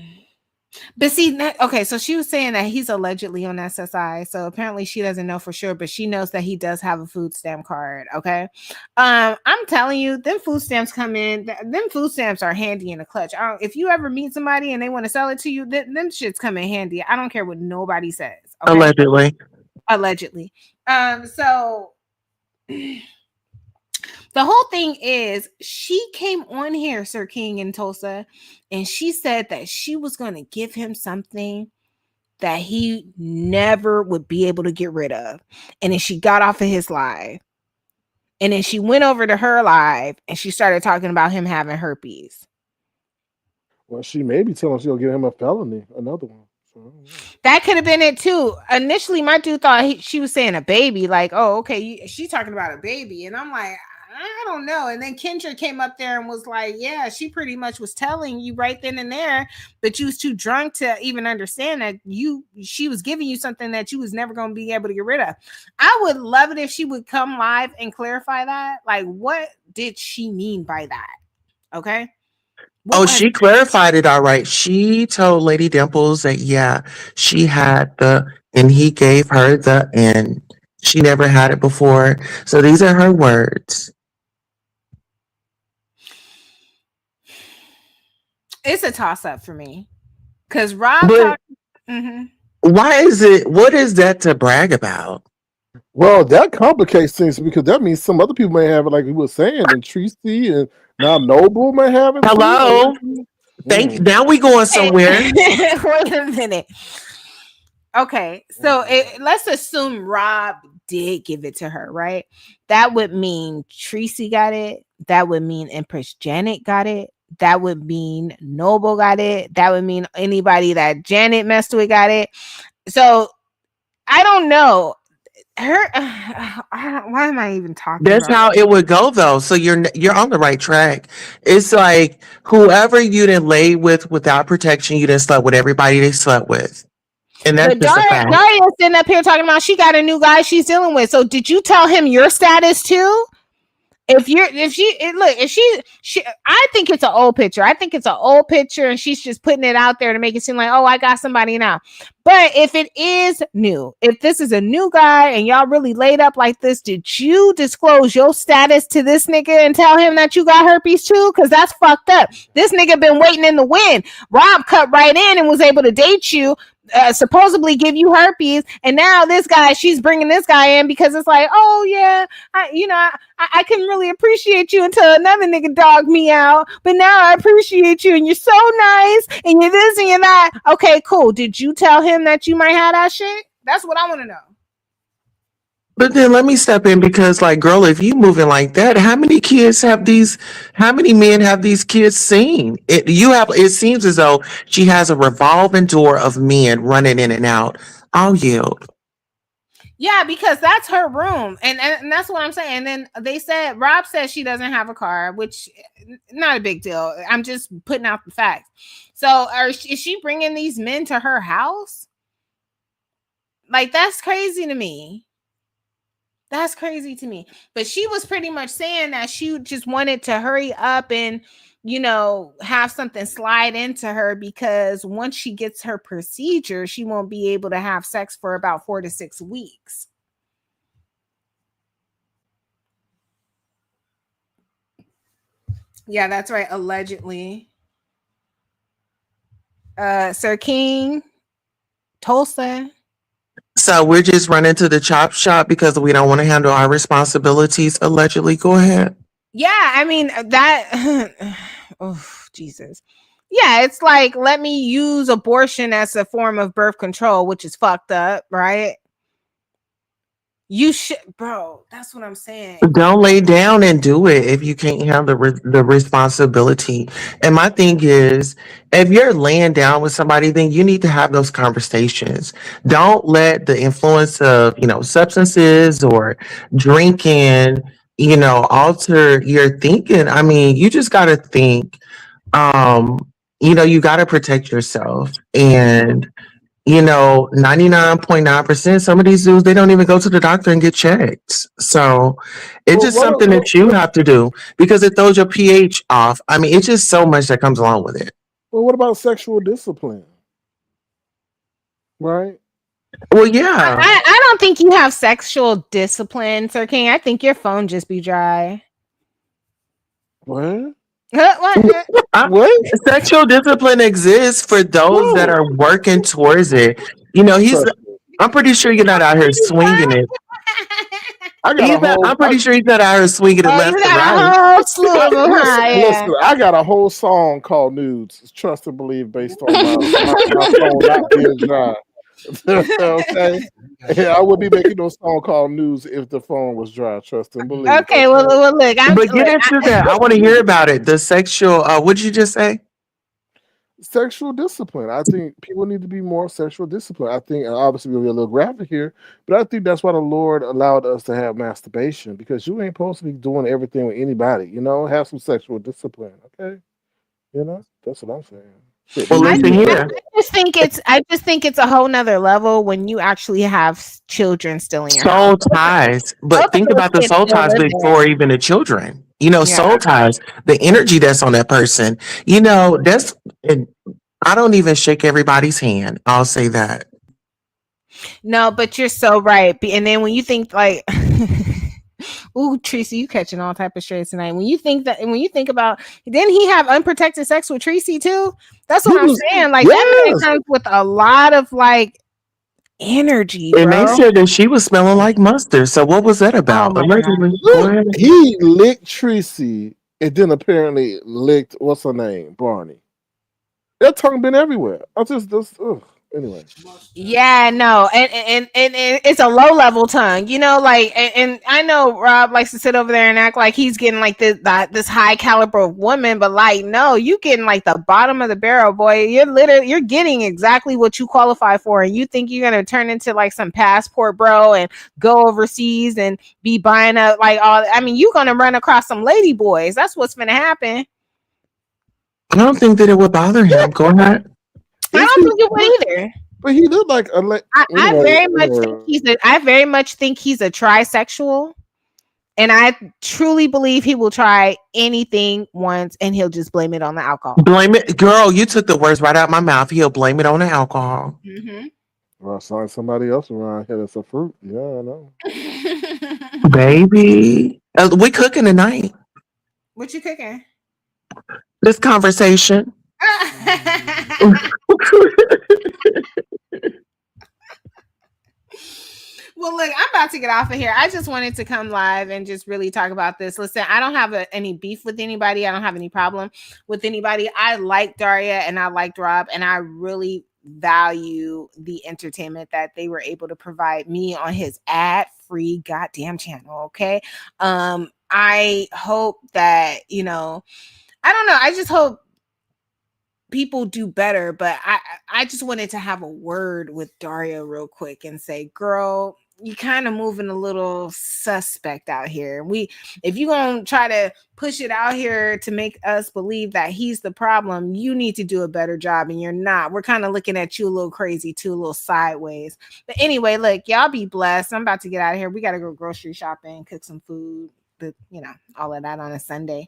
But see, okay, so she was saying that he's allegedly on SSI. So apparently she doesn't know for sure, but she knows that he does have a food stamp card. Okay. I'm telling you, them food stamps come in, them food stamps are handy in a clutch. If you ever meet somebody and they want to sell it to you, them shits come in handy. I don't care what nobody says. Okay. Allegedly. So the whole thing is she came on here, Sir King in Tulsa, and she said that she was going to give him something that he never would be able to get rid of. And then she got off of his live. And then she went over to her live and she started talking about him having herpes. Well, she may be telling she'll give him a felony, another one. So, that could have been it too. Initially, my dude thought she was saying a baby, like, oh, okay, she's talking about a baby. And I'm like, I don't know. And then Kendra came up there and was like, yeah, she pretty much was telling you right then and there, but you was too drunk to even understand that she was giving you something that you was never going to be able to get rid of. I would love it if she would come live and clarify that. Like, what did she mean by that? Okay. She clarified it all right. She told Lady Dimples that, yeah, she had and he gave her and she never had it before. So these are her words. It's a toss up for me. Because Rob talked. Mm-hmm. What is that to brag about? Well, that complicates things because that means some other people may have it, like we were saying, and Tracy and now Noble may have it. Hello. Now we going somewhere. Wait a minute. Okay, so let's assume Rob did give it to her, right? That would mean Tracy got it. That would mean Empress Janet got it. That would mean Noble got it. That would mean anybody that Janet messed with got it. So I don't know. Why am I even talking? That's how it would go, though. So you're on the right track. It's like whoever you didn't lay with without protection, you didn't slept with everybody they slept with. And that's just a fact. Daria's sitting up here talking about she got a new guy she's dealing with. So did you tell him your status too? I think it's an old picture. I think it's an old picture and she's just putting it out there to make it seem like, oh, I got somebody now. But if it is new, if this is a new guy and y'all really laid up like this, did you disclose your status to this nigga and tell him that you got herpes too? Because that's fucked up. This nigga been waiting in the wind. Rob cut right in and was able to date you, supposedly give you herpes, and now this guy, she's bringing this guy in because it's like, oh yeah, I couldn't really appreciate you until another nigga dogged me out, but now I appreciate you and you're so nice and you're this and you're that. Okay, cool. Did you tell him that you might have that shit? That's what I want to know. But then let me step in because, like, girl, if you moving like that, how many men have these kids seen? It seems as though she has a revolving door of men running in and out. I'll yield. Yeah, because that's her room. And that's what I'm saying. And then they said, Rob says she doesn't have a car, which not a big deal. I'm just putting out the facts. So is she bringing these men to her house? Like, that's crazy to me. That's crazy to me. But she was pretty much saying that she just wanted to hurry up and, have something slide into her because once she gets her procedure, she won't be able to have sex for about 4 to 6 weeks. Yeah, that's right. Allegedly. Sir King, Tulsa. So we're just running to the chop shop because we don't want to handle our responsibilities. Allegedly, go ahead. Yeah, I mean that. Oh, Jesus. Yeah, it's like let me use abortion as a form of birth control, which is fucked up, right? You should, bro. That's what I'm saying. Don't lay down and do it if you can't handle the responsibility. And my thing is, if you're laying down with somebody, then you need to have those conversations. Don't let the influence of, substances or drinking, alter your thinking. I mean, you just got to think, um, you got to protect yourself. And 99.9%, some of these dudes, they don't even go to the doctor and get checked. So it's Well, just something that you have to do because it throws your pH off. I mean, it's just so much that comes along with it. what about sexual discipline? Right? Well, I, yeah. I I don't think you have sexual discipline, Sir King. I think your phone just be dry. What? What? I, What? Sexual discipline exists for those that No. are working towards it. He's, Trust me. I'm pretty sure you're not out here swinging it. I got a Either, whole. I'm pretty sure he's not out here swinging it Oh, you left or got right. a whole slew of them, Listen, huh? listen. Yeah. I got a whole song called "Nudes." Trust and believe, based on my phone not being dry. Okay, yeah, I would be making no song called "Nudes" if the phone was dry. Trust and believe. Okay, Okay. look, But get into that. I want to hear about it. The sexual, what'd you just say? Sexual discipline. I think people need to be more sexual discipline. I think, and obviously, we'll be a little graphic here, but I think that's why the Lord allowed us to have masturbation because you ain't supposed to be doing everything with anybody. Have some sexual discipline. Okay. That's what I'm saying. Shit, Well, me and I, you listen was I here. just think it's a whole nother level when you actually have children still in your house. Soul ties. Both But of think us about the can soul still ties live there. before even the children. Soul Yeah. ties, the energy that's on that person. That's, and I don't even shake everybody's hand. I'll say that. No, but you're so right. And then when you think like ooh, Tracy, you catching all type of strays tonight. When you think about didn't he have unprotected sex with Tracy too? That's he what I'm was saying. Like that man yes. comes with a lot of like energy, And they bro. said that she was smelling like mustard. So what was that Oh about? my god. Allegedly. Go Look, ahead. he licked Tracy and then apparently licked what's her name, Barney. That tongue been everywhere. I just ugh. Anyway. Yeah, no, and it's a low level tongue, like, and I know Rob likes to sit over there and act like he's getting like this high caliber of woman, but like, no, you getting like the bottom of the barrel, boy. You're getting exactly what you qualify for, and you think you're gonna turn into like some passport bro and go overseas and be buying up like all. I mean, you're gonna run across some lady boys. That's what's gonna happen. I don't think that it would bother him. Go ahead. I Is don't he think it would either. but he looked like a I very much think he's a trisexual, and I truly believe he will try anything once, and he'll just blame it on the alcohol. Blame it. Girl, you took the words right out my mouth. He'll blame it on the alcohol. Mm-hmm. well, I saw somebody else around here that's a fruit. Yeah, I know. Baby. We cooking tonight. What you cooking? This conversation. Well, look, I'm about to get off of here. I just wanted to come live and just really talk about this. Listen, I don't have any beef with anybody. I don't have any problem with anybody. I like Daria and I liked Rob, and I really value the entertainment that they were able to provide me on his ad-free goddamn channel. Okay. I hope that, I don't know. I just hope people do better, but I just wanted to have a word with Daria real quick and say, girl, you kind of moving a little suspect out here. If you gonna try to push it out here to make us believe that he's the problem, you need to do a better job, and you're not. We're kind of looking at you a little crazy too, a little sideways. But anyway, look, y'all be blessed. I'm about to get out of here. We gotta go grocery shopping, cook some food, all of that on a Sunday.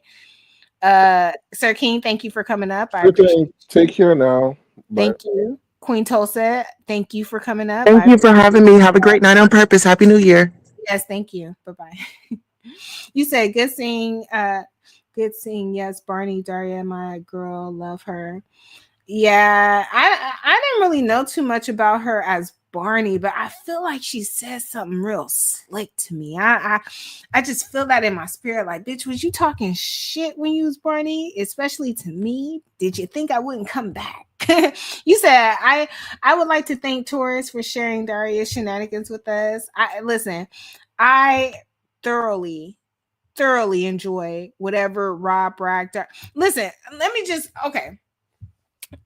Sir King, thank you for coming up. I Good appreciate thing. Take care now. Bye. Thank you. Queen Tulsa, thank you for coming up. Thank you for having me. Have a great night on purpose. Happy New Year. Yes, thank you. Bye-bye. You said good seeing Good seeing. Yes, Barney, Daria, my girl, love her. Yeah, I didn't really know too much about her as Barney, but I feel like she says something real slick to me. I just feel that in my spirit. Like, bitch, was you talking shit when you was Barney, especially to me? Did you think I wouldn't come back? You said I would like to thank Taurus for sharing Daria's shenanigans with us. I listen, I thoroughly enjoy whatever Rob Bragg. Listen, let me just okay.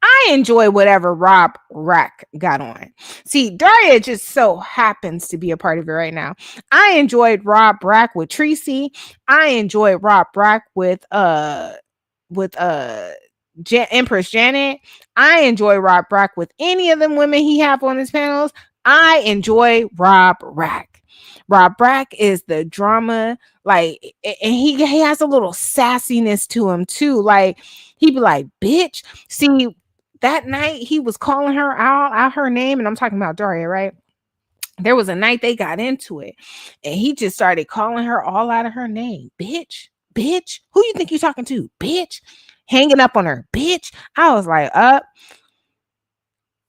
I enjoy whatever Rob Rack got on. See, Daria just so happens to be a part of it right now. I enjoyed Rob Rack with Tracy. I enjoyed Rob Rack with Empress Janet. I enjoy Rob Rack with any of them women he have on his panels. I enjoy Rob Rack. Rob Rack is the drama, like, and he has a little sassiness to him too. Like, he'd be like, bitch. See, that night he was calling her out her name, and I'm talking about Daria, right? There was a night they got into it, and he just started calling her all out of her name. Bitch, bitch, who you think you're talking to? Bitch, hanging up on her, bitch. I was like, up.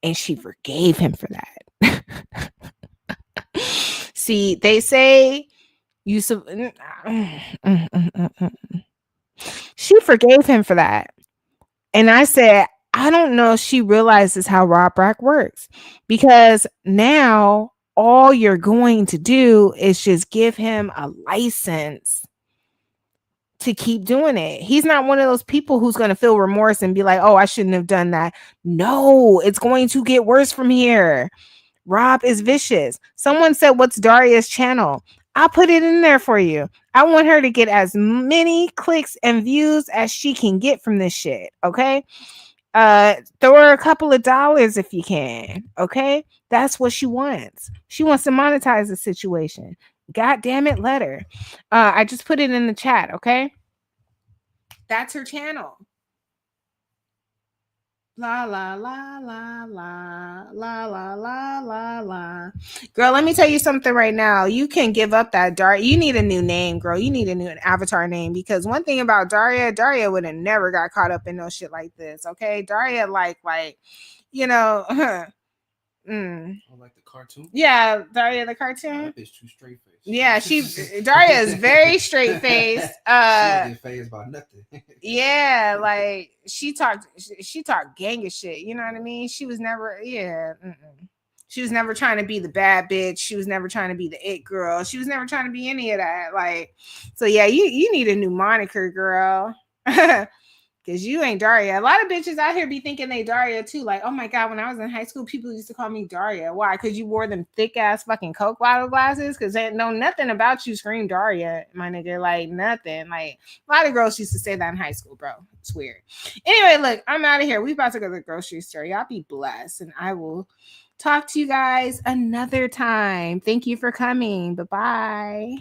And she forgave him for that. See, they say you she forgave him for that. And I said, I don't know if she realizes how Rob Rack works, because now all you're going to do is just give him a license to keep doing it. He's not one of those people who's going to feel remorse and be like, oh, I shouldn't have done that. No, it's going to get worse from here. Rob is vicious. Someone said, what's Daria's channel? I'll put it in there for you. I want her to get as many clicks and views as she can get from this shit. Okay. Throw her a couple of dollars if you can. Okay. That's what she wants. She wants to monetize the situation. God damn it, let her. I just put it in the chat. Okay. That's her channel. La la la la la la la la la la. Girl, let me tell you something right now. You can give up that Daria. You need a new name, girl. You need a new avatar name, because one thing about Daria would have never got caught up in no shit like this. Okay, Daria, like, you know, Oh, like the cartoon? Yeah, Daria the cartoon. That bitch too straight faced. Yeah, Daria is very straight faced. She don't get phased by nothing. Yeah, like she talked gang of shit. You know what I mean? She was never, she was never trying to be the bad bitch. She was never trying to be the it girl. She was never trying to be any of that. Like, so yeah, you need a new moniker, girl. Because you ain't Daria. A lot of bitches out here be thinking they Daria too. Like, oh my God, when I was in high school, people used to call me Daria. Why? Because you wore them thick ass fucking Coke bottle glasses? Because they know nothing about you scream Daria, my nigga. Like, nothing. Like, a lot of girls used to say that in high school, bro. It's weird. Anyway, look, I'm out of here. We about to go to the grocery store. Y'all be blessed. And I will talk to you guys another time. Thank you for coming. Bye-bye.